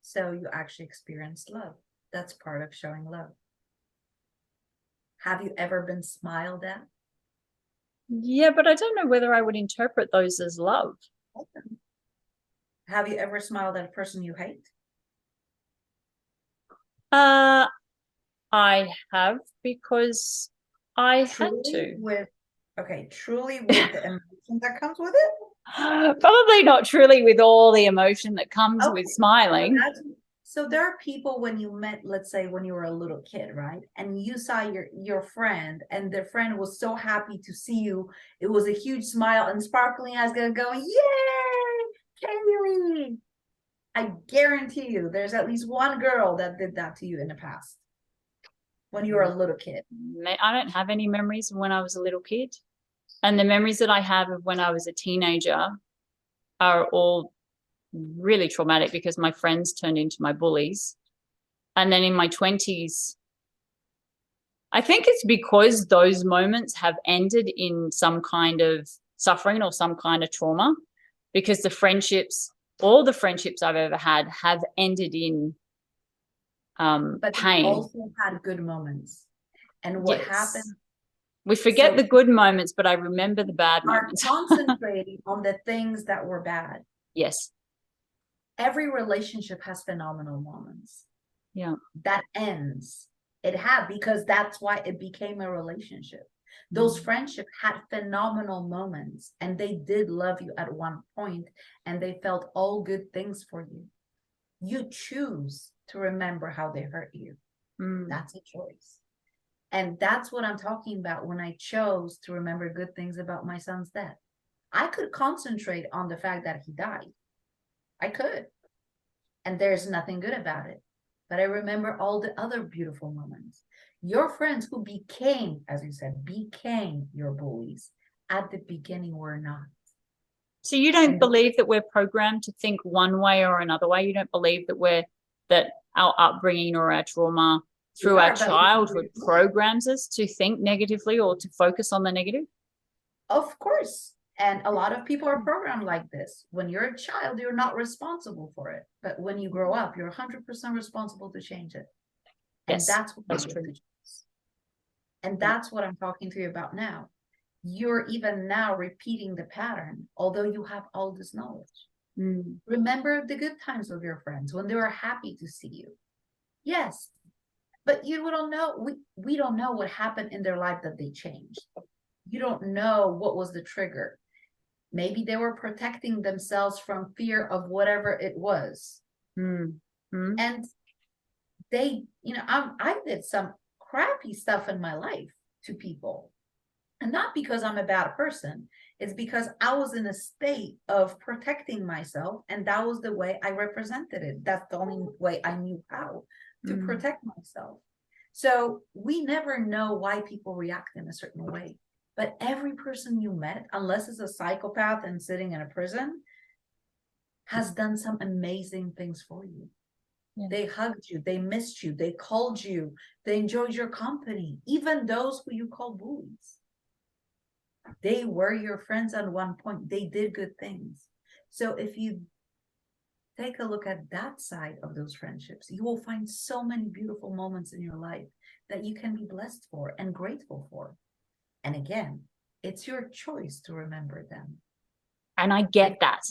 So you actually experienced love. That's part of showing love. Have you ever been smiled at?
Yeah, but I don't know whether I would interpret those as love.
Have you ever smiled at a person you hate?
I have, because I had to.
Truly with the emotion that comes with it?
Probably not truly with all the emotion that comes with smiling.
So there are people, when you met, let's say when you were a little kid, right? And you saw your friend, and their friend was so happy to see you. It was a huge smile and sparkling eyes going, yay, Kaylee. I guarantee you there's at least one girl that did that to you in the past when you were a little kid.
I don't have any memories of when I was a little kid. And the memories that I have of when I was a teenager are all really traumatic, because my friends turned into my bullies. And then in my 20s, I think it's because those moments have ended in some kind of suffering or some kind of trauma, because all the friendships I've ever had have ended in
but
pain.
You also had good moments. And what happened?
We forget the good moments, but I remember the bad moments.
Concentrating on the things that were bad.
Yes.
Every relationship has phenomenal moments.
Yeah.
That ends. It had, because that's why it became a relationship. Those friendships had phenomenal moments, and they did love you at one point, and they felt all good things for you. You choose to remember how they hurt you. That's a choice. And that's what I'm talking about when I chose to remember good things about my son's death. I could concentrate on the fact that he died. I could. And there's nothing good about it. But I remember all the other beautiful moments. Your friends who became, as you said, became your bullies at the beginning were not.
So you don't believe that we're programmed to think one way or another way? You don't believe that our upbringing or our trauma through our childhood programs us to think negatively or to focus on the negative?
Of course. And a lot of people are programmed like this. When you're a child, you're not responsible for it. But when you grow up, you're 100% responsible to change it. And
yes,
that's
true.
And that's what I'm talking to you about now. You're even now repeating the pattern, although you have all this knowledge. Remember the good times with your friends when they were happy to see you. Yes, but you don't know. We don't know what happened in their life that they changed. You don't know what was the trigger. Maybe they were protecting themselves from fear of whatever it was. And they, I did some crappy stuff in my life to people. And not because I'm a bad person. It's because I was in a state of protecting myself. And that was the way I represented it. That's the only way I knew how to protect myself. So we never know why people react in a certain way. But every person you met, unless it's a psychopath and sitting in a prison, has done some amazing things for you.
Yeah.
They hugged you, they missed you, they called you, they enjoyed your company, even those who you call bullies. They were your friends at one point. They did good things. So if you take a look at that side of those friendships, you will find so many beautiful moments in your life that you can be blessed for and grateful for. And again, it's your choice to remember them.
And I get that.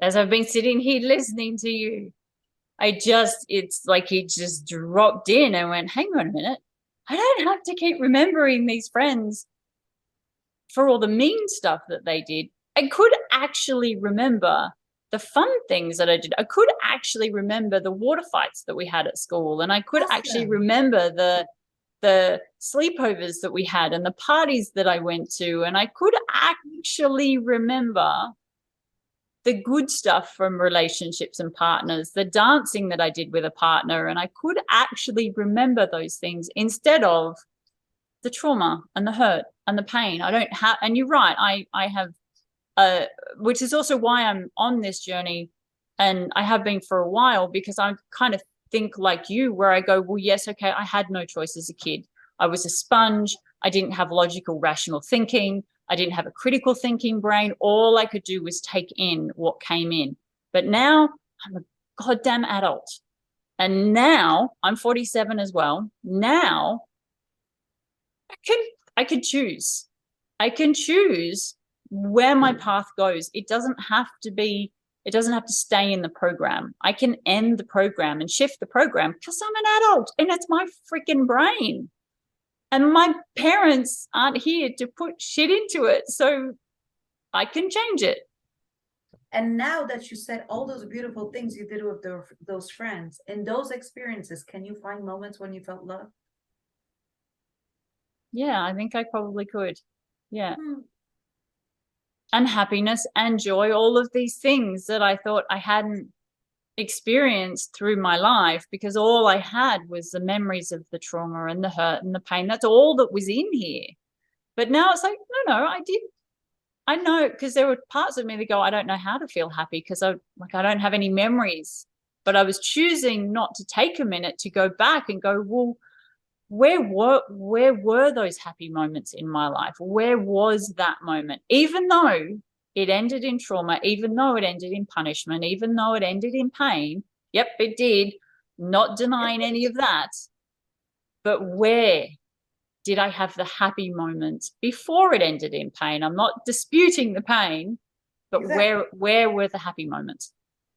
As I've been sitting here listening to you, it's like it just dropped in and went, hang on a minute. I don't have to keep remembering these friends for all the mean stuff that they did. I could actually remember the fun things that I did. I could actually remember the water fights that we had at school. And I could actually remember the sleepovers that we had and the parties that I went to. And I could actually remember the good stuff from relationships and partners, the dancing that I did with a partner. And I could actually remember those things instead of the trauma and the hurt and the pain. I don't have, and you're right, I have, which is also why I'm on this journey, and I have been for a while, because I kind of think like you, where I go, well, yes, okay, I had no choice as a kid. I was a sponge. I didn't have logical, rational thinking. I didn't have a critical thinking brain. All I could do was take in what came in. But now I'm a goddamn adult. And now I'm 47 as well. Now I can choose. I can choose where my path goes. It doesn't have to stay in the program. I can end the program and shift the program because I'm an adult and it's my freaking brain. And my parents aren't here to put shit into it. So I can change it.
And now that you said all those beautiful things you did with those friends, in those experiences, can you find moments when you felt love?
Yeah, I think I probably could. Yeah. And happiness and joy, all of these things that I thought I hadn't experienced through my life, because all I had was the memories of the trauma and the hurt and the pain. That's all that was in here. But now it's like, no, I know, because there were parts of me that go, I don't know how to feel happy because I don't have any memories. But I was choosing not to take a minute to go back and go, well, where were those happy moments in my life? Where was that moment? Even though it ended in trauma, even though it ended in punishment, even though it ended in pain. Yep, it did. Not denying any of that. But where did I have the happy moments before it ended in pain? I'm not disputing the pain, but exactly. Where were the happy moments?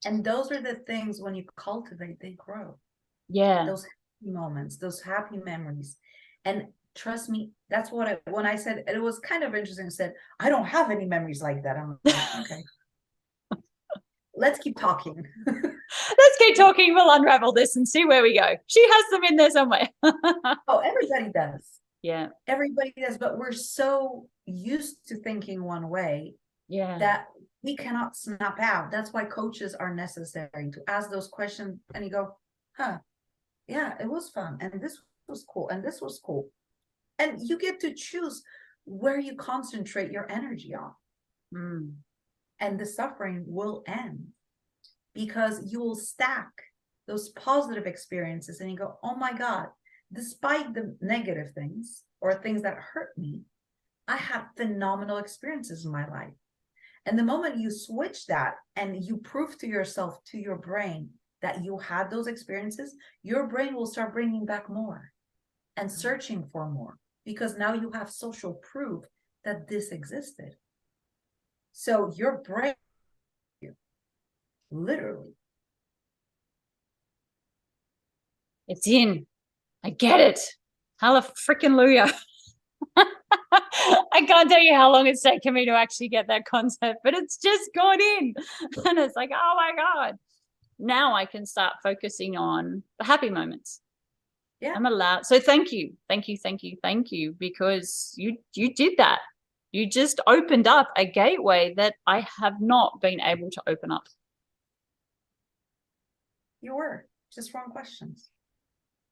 And those are the things, when you cultivate, they grow.
Yeah.
Those happy moments, those happy memories. And trust me, that's what when I said, it was kind of interesting, I said, I don't have any memories like that. I'm like, okay. Let's keep talking.
Let's keep talking. We'll unravel this and see where we go. She has them in there somewhere.
Oh, everybody does.
Yeah.
Everybody does, but we're so used to thinking one way, that we cannot snap out. That's why coaches are necessary, to ask those questions and you go, huh, yeah, it was fun. And this was cool. And this was cool. And you get to choose where you concentrate your energy on. And the suffering will end, because you will stack those positive experiences and you go, oh my God, despite the negative things or things that hurt me, I had phenomenal experiences in my life. And the moment you switch that and you prove to yourself, to your brain, that you had those experiences, your brain will start bringing back more and searching for more, because now you have social proof that this existed. So your brain, literally,
it's in. I get it. Hallelujah. I can't tell you how long it's taken me to actually get that concept, but it's just gone in. And it's like, oh my God. Now I can start focusing on the happy moments. Yeah. I'm allowed. So thank you. Because you did that. You just opened up a gateway that I have not been able to open up.
You were just wrong questions.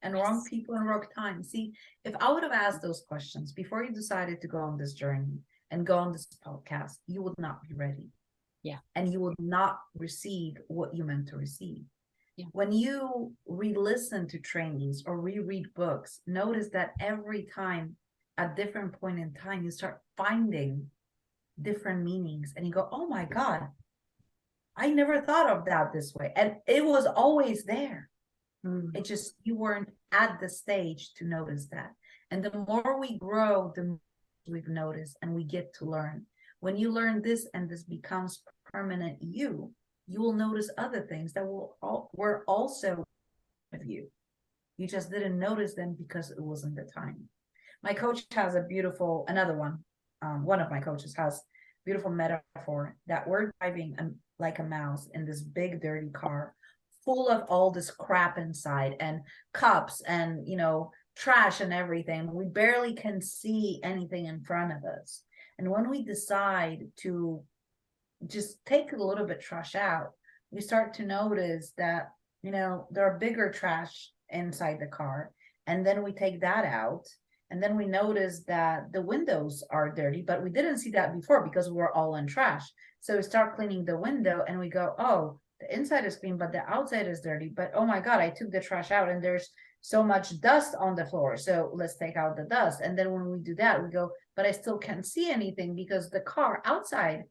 And wrong people and wrong time. See, if I would have asked those questions before you decided to go on this journey and go on this podcast, you would not be ready.
Yeah.
And you would not receive what you meant to receive.
Yeah.
When you re-listen to trainings or reread books, notice that every time, at different point in time, you start finding different meanings and you go, oh my God, I never thought of that this way. And it was always there. It just, you weren't at the stage to notice that. And the more we grow, the more we've noticed and we get to learn. When you learn this and this becomes permanent you will notice other things that were also with you. You just didn't notice them because it wasn't the time. My coach has a beautiful, another one of my coaches has a beautiful metaphor that we're driving like a mouse in this big dirty car full of all this crap inside and cups and, trash and everything. We barely can see anything in front of us. And when we decide to just take a little bit trash out, we start to notice that, there are bigger trash inside the car. And then we take that out. And then we notice that the windows are dirty, but we didn't see that before because we were all in trash. So we start cleaning the window and we go, oh, the inside is clean, but the outside is dirty. But oh my God, I took the trash out and there's so much dust on the floor. So let's take out the dust. And then when we do that, we go, but I still can't see anything because the car outside,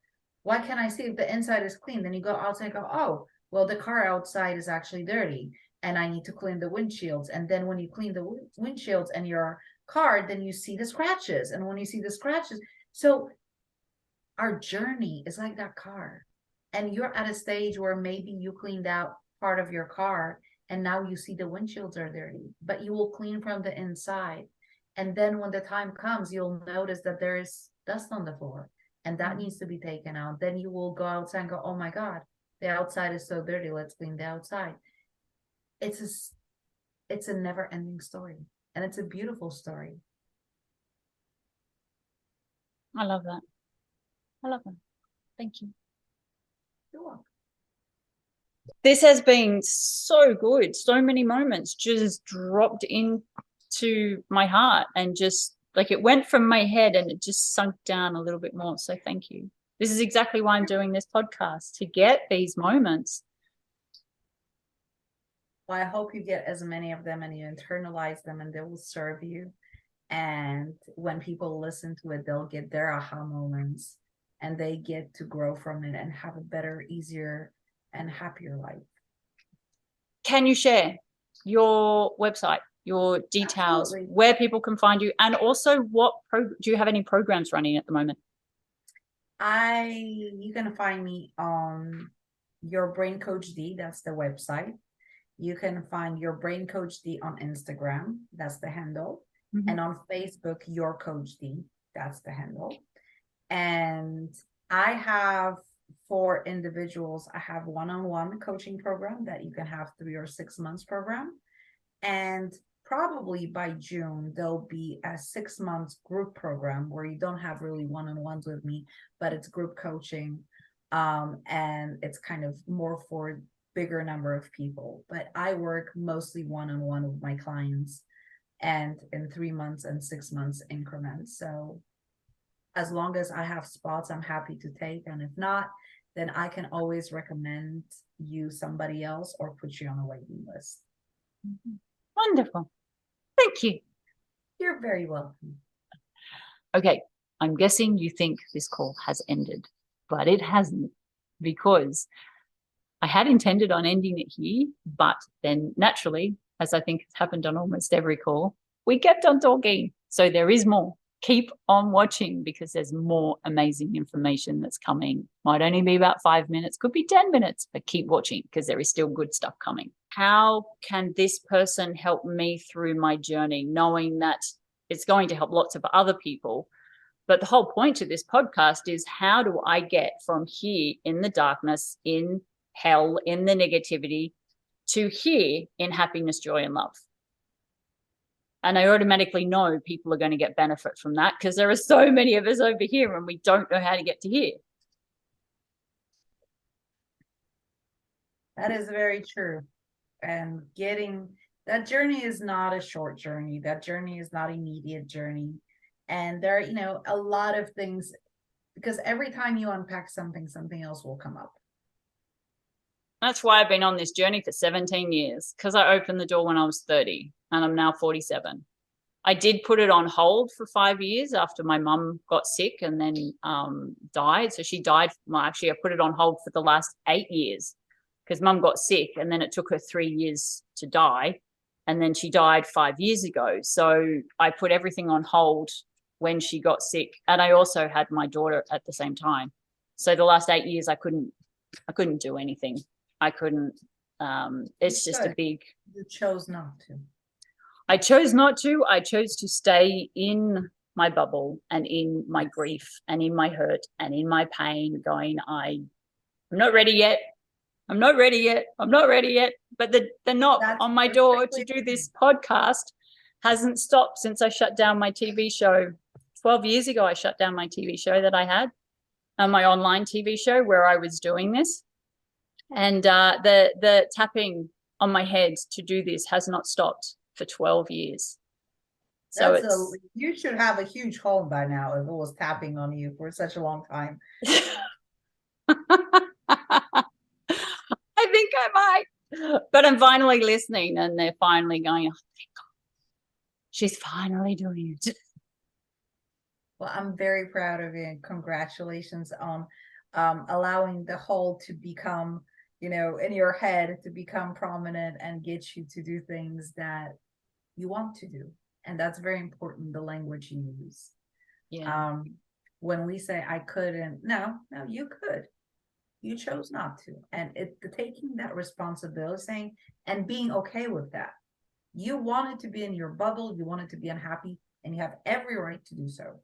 why can't I see if the inside is clean? Then you go outside and go, oh, well, the car outside is actually dirty and I need to clean the windshields. And then when you clean the windshields and your car, then you see the scratches. And when you see the scratches, so our journey is like that car. And you're at a stage where maybe you cleaned out part of your car and now you see the windshields are dirty, but you will clean from the inside. And then when the time comes, you'll notice that there is dust on the floor and that needs to be taken out. Then you will go outside and go, oh my God, the outside is so dirty. Let's clean the outside. It's a never ending story. And it's a beautiful story.
I love that. I love that. Thank you.
You're welcome.
This has been so good. So many moments just dropped into my heart and just like it went from my head and it just sunk down a little bit more. So thank you. This is exactly why I'm doing this podcast, to get these moments.
Well, I hope you get as many of them and you internalize them and they will serve you. And when people listen to it, they'll get their aha moments and they get to grow from it and have a better, easier, and happier life.
Can you share your website, your details,
Absolutely.
where people can find you, and also do you have any programs running at the moment?
You can find me on Your Brain Coach D, that's the website. You can find Your Brain Coach D on Instagram, that's the handle. Mm-hmm. And on Facebook, Your Coach D, that's the handle. And I have, for individuals, I have one-on-one coaching program that you can have 3 or 6 months program. And probably by June, there'll be a 6 months group program where you don't have really one-on-ones with me, but it's group coaching. And it's kind of more for bigger number of people. But I work mostly one-on-one with my clients and in 3 months and 6 months increments. So as long as I have spots, I'm happy to take. And if not, then I can always recommend you somebody else or put you on a waiting list.
Wonderful. Thank you.
You're very welcome.
Okay, I'm guessing you think this call has ended, but it hasn't, because I had intended on ending it here, but then naturally, as I think has happened on almost every call, we kept on talking. So there is more. Keep on watching because there's more amazing information that's coming. Might only be about 5 minutes, could be 10 minutes, but keep watching because there is still good stuff coming. How can this person help me through my journey, knowing that it's going to help lots of other people? But the whole point to this podcast is, how do I get from here in the darkness, in hell, in the negativity, to here in happiness, joy, and love? And I automatically know people are going to get benefit from that because there are so many of us over here and we don't know how to get to here.
That is very true. And getting that journey is not a short journey. That journey is not an immediate journey. And there are, a lot of things, because every time you unpack something, something else will come up.
That's why I've been on this journey for 17 years, because I opened the door when I was 30 and I'm now 47. I did put it on hold for 5 years after my mum got sick and then died. So she died. Well, actually, I put it on hold for the last 8 years because mum got sick and then it took her 3 years to die. And then she died 5 years ago. So I put everything on hold when she got sick. And I also had my daughter at the same time. So the last 8 years, I couldn't do anything. I couldn't. It's just a big.
You chose not to.
I chose not to. I chose to stay in my bubble and in my grief and in my hurt and in my pain, going, I'm not ready yet. I'm not ready yet. I'm not ready yet. But the knock on my door to do this podcast hasn't stopped since I shut down my TV show. 12 years ago, I shut down my TV show that I had, my online TV show where I was doing this. And the tapping on my head to do this has not stopped for 12 years. So
you should have a huge home by now if it was tapping on you for such a long time.
I think I might, but I'm finally listening and they're finally going, oh, thank God. She's finally doing it.
Well, I'm very proud of you and congratulations on allowing the whole to become, in your head to become prominent and get you to do things that you want to do. And that's very important, the language you use.
Yeah.
When we say I couldn't, no, you could. You chose not to. And taking that responsibility, saying, and being okay with that. You wanted to be in your bubble, you wanted to be unhappy, and you have every right to do so.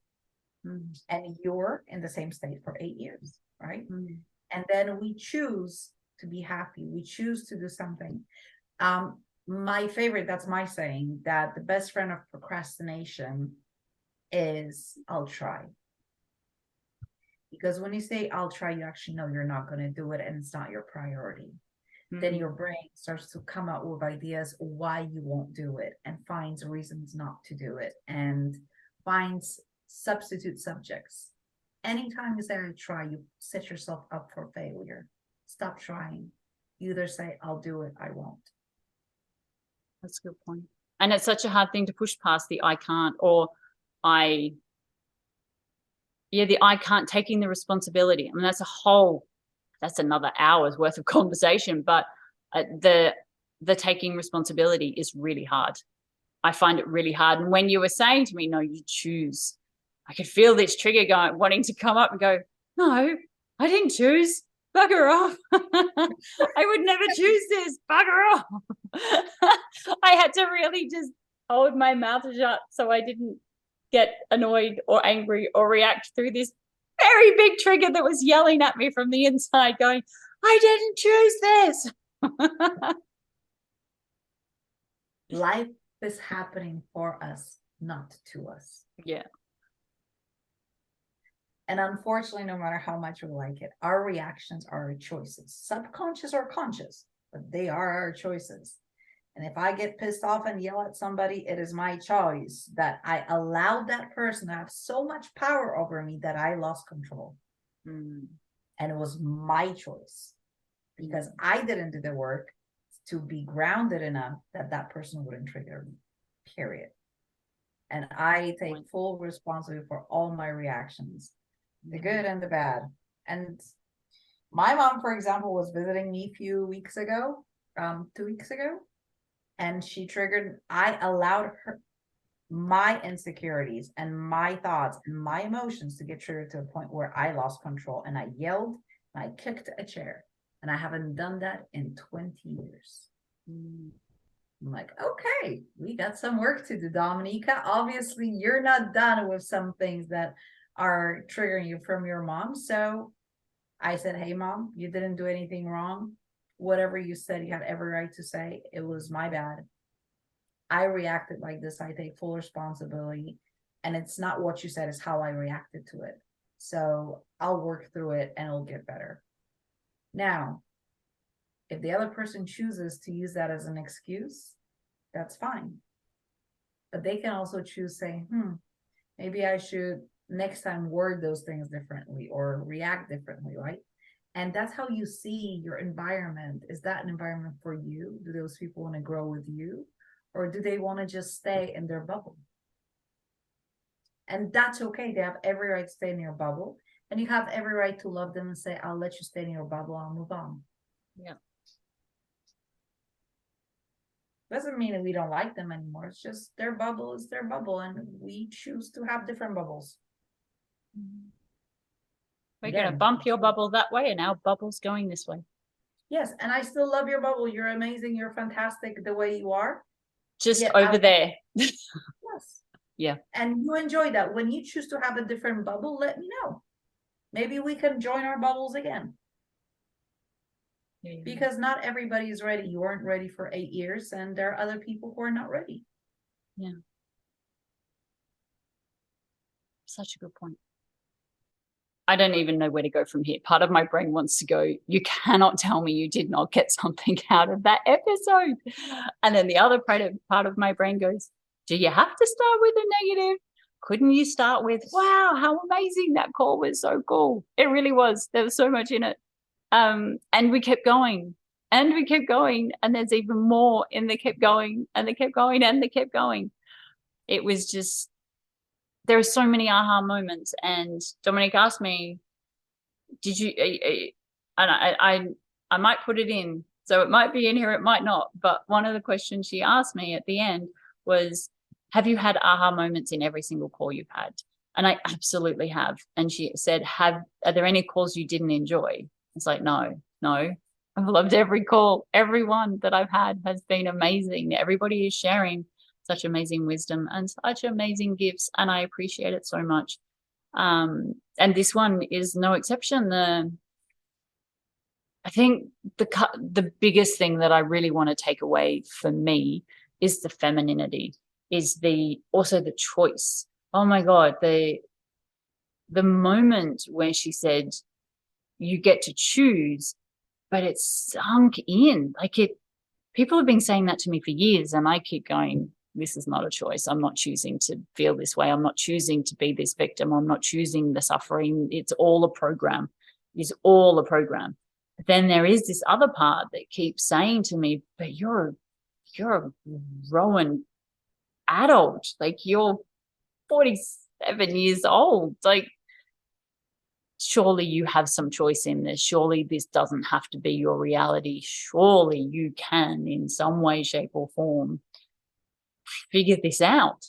And you're in the same state for 8 years, right? And then we choose to be happy. We choose to do something. My favorite, that's my saying, that the best friend of procrastination is I'll try. Because when you say I'll try, you actually know you're not going to do it and it's not your priority. Then your brain starts to come up with ideas why you won't do it and finds reasons not to do it and finds substitute subjects. Anytime you say I try, you set yourself up for failure. Stop trying. You either say I'll do it, I won't.
That's a good point. And it's such a hard thing to push past the I can't, or the I can't, taking the responsibility. I mean, that's another hour's worth of conversation, but the taking responsibility is really hard. I find it really hard. And when you were saying to me, no, you choose, I could feel this trigger wanting to come up and go, no, I didn't choose. Bugger off. I would never choose this. Bugger off. I had to really just hold my mouth shut so I didn't get annoyed or angry or react through this very big trigger that was yelling at me from the inside going, I didn't choose this.
Life is happening for us, not to us.
Yeah.
And unfortunately, no matter how much we like it, our reactions are our choices, subconscious or conscious, but they are our choices. And if I get pissed off and yell at somebody, it is my choice that I allowed that person to have so much power over me that I lost control. And it was my choice because I didn't do the work to be grounded enough that that person wouldn't trigger me, period. And I take full responsibility for all my reactions, the good and the bad. And my mom, for example, was visiting me a few weeks ago, 2 weeks ago, and she triggered, I allowed her, my insecurities and my thoughts and my emotions to get triggered to a point where I lost control and I yelled and I kicked a chair. And I haven't done that in 20 years. I'm like, okay, we got some work to do, Dominika. Obviously, you're not done with some things that are triggering you from your mom. So I said, hey, mom, you didn't do anything wrong. Whatever you said, you had every right to say. It was my bad. I reacted like this. I take full responsibility. And it's not what you said, it's how I reacted to it. So I'll work through it and it'll get better. Now, if the other person chooses to use that as an excuse, that's fine. But they can also choose saying, maybe I should next time word those things differently or react differently, right? And that's how you see your environment. Is that an environment for you? Do those people want to grow with you? Or do they want to just stay in their bubble? And that's okay. They have every right to stay in your bubble. And you have every right to love them and say, I'll let you stay in your bubble, I'll move on.
Yeah.
Doesn't mean that we don't like them anymore. It's just their bubble is their bubble, and we choose to have different bubbles.
We're going to bump your bubble that way, and our bubble's going this way.
Yes, and I still love your bubble. You're amazing. You're fantastic the way you are.
Just over there.
Yes.
Yeah.
And you enjoy that. When you choose to have a different bubble, let me know. Maybe we can join our bubbles again. Yeah. Because not everybody is ready. You weren't ready for 8 years, and there are other people who are not ready.
Yeah. Such a good point. I don't even know where to go from here. Part of my brain wants to go, you cannot tell me you did not get something out of that episode. And then the other part of my brain goes, do you have to start with a negative? Couldn't you start with, wow, how amazing, that call was so cool. It really was. There was so much in it. And we kept going and we kept going. And there's even more, and they kept going and they kept going and they kept going. It was just, there are so many aha moments. And Dominika asked me, did you, and I might put it in, so it might be in here, it might not, but one of the questions she asked me at the end was, have you had aha moments in every single call you've had? And I absolutely have. And she said, are there any calls you didn't enjoy? It's like, no, I've loved every call. Everyone that I've had has been amazing. Everybody is sharing such amazing wisdom and such amazing gifts, and I appreciate it so much. And this one is no exception. I think the biggest thing that I really want to take away for me is the femininity, is also the choice. Oh my God, the moment where she said, you get to choose, but it's sunk in. People have been saying that to me for years, and I keep going, this is not a choice. I'm not choosing to feel this way. I'm not choosing to be this victim. I'm not choosing the suffering. It's all a program. It's all a program. But then there is this other part that keeps saying to me, but you're a grown adult. Like, you're 47 years old. Like, surely you have some choice in this. Surely this doesn't have to be your reality. Surely you can, in some way, shape, or form, figure this out.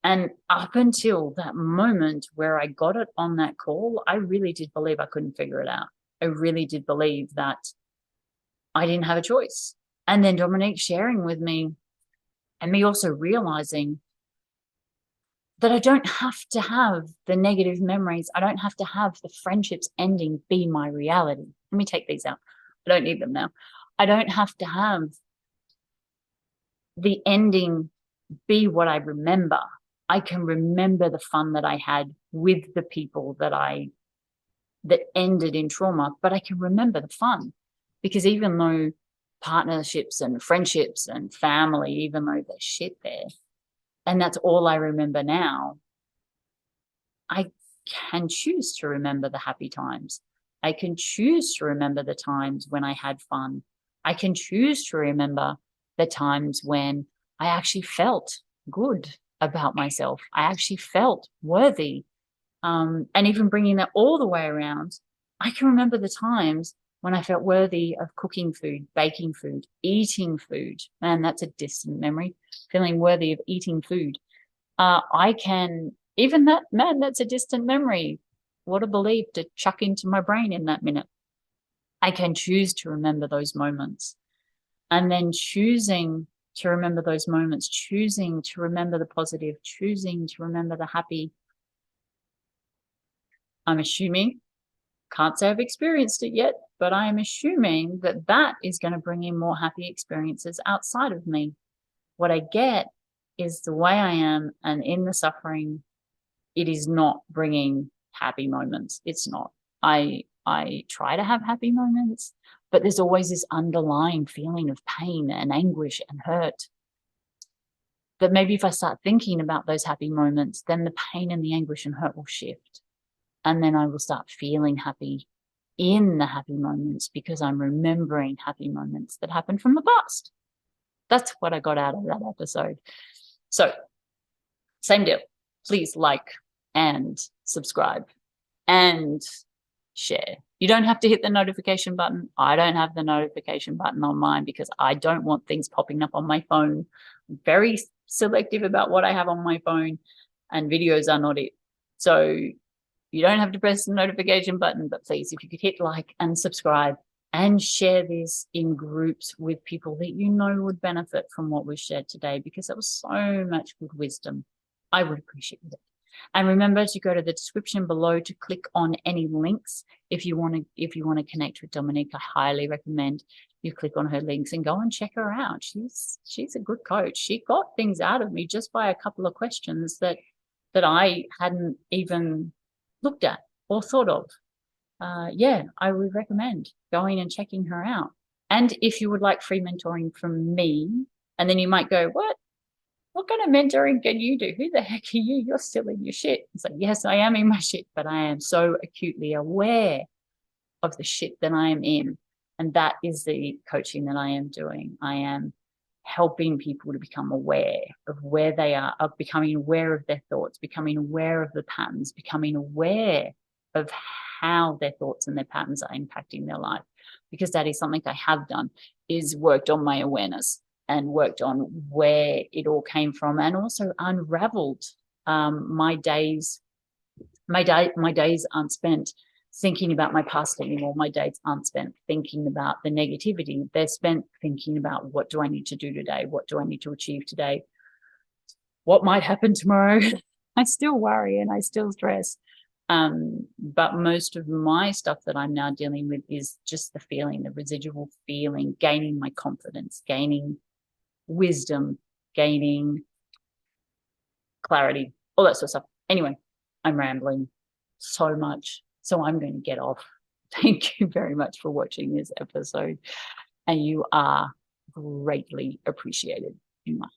And up until that moment where I got it on that call, I really did believe I couldn't figure it out. I really did believe that I didn't have a choice. And then Dominika sharing with me, and me also realizing that I don't have to have the negative memories. I don't have to have the friendships ending be my reality. Let me take these out. I don't need them now. I don't have to have the ending be what I remember. I can remember the fun that I had with the people that ended in trauma, but I can remember the fun, because even though partnerships and friendships and family, even though there's shit there, and that's all I remember now, I can choose to remember the happy times. I can choose to remember the times when I had fun. I can choose to remember the times when I actually felt good about myself. I actually felt worthy. And even bringing that all the way around, I can remember the times when I felt worthy of cooking food, baking food, eating food. Man, that's a distant memory, feeling worthy of eating food. That's a distant memory. What a belief to chuck into my brain in that minute. I can choose to remember those moments, and then choosing to remember those moments, choosing to remember the positive, choosing to remember the happy. I'm assuming, can't say I've experienced it yet, but I am assuming that that is going to bring in more happy experiences outside of me. What I get is the way I am, and in the suffering, it is not bringing happy moments. It's not. I try to have happy moments, but there's always this underlying feeling of pain and anguish and hurt. That maybe if I start thinking about those happy moments, then the pain and the anguish and hurt will shift. And then I will start feeling happy. in the happy moments because I'm remembering happy moments that happened from the past. That's what I got out of that episode. So, same deal. Please like and subscribe and share. You don't have to hit the notification button. I don't have the notification button on mine because I don't want things popping up on my phone. I'm very selective about what I have on my phone, and videos are not it. So you don't have to press the notification button, but please, if you could hit like and subscribe and share this in groups with people that you know would benefit from what we shared today, because it was so much good wisdom. I would appreciate it. And remember to go to the description below to click on any links. If you want to connect with Dominika, I highly recommend you click on her links and go and check her out. She's a good coach. She got things out of me just by a couple of questions that I hadn't even looked at or thought of. Yeah, I would recommend going and checking her out. And if you would like free mentoring from me, and then you might go, what kind of mentoring can you do? Who the heck are you? You're still in your shit. It's like, yes, I am in my shit, but I am so acutely aware of the shit that I am in. And that is the coaching that I am doing. I am helping people to become aware of where they are, of becoming aware of their thoughts, becoming aware of the patterns, becoming aware of how their thoughts and their patterns are impacting their life. Because that is something I have done, is worked on my awareness and worked on where it all came from, and also unraveled my days aren't spent thinking about my past anymore. My days aren't spent thinking about the negativity. They're spent thinking about, what do I need to do today? What do I need to achieve today? What might happen tomorrow? I still worry and I still stress. But most of my stuff that I'm now dealing with is just the feeling, the residual feeling, gaining my confidence, gaining wisdom, gaining clarity, all that sort of stuff. Anyway, I'm rambling so much, so I'm going to get off. Thank you very much for watching this episode, and you are greatly appreciated in my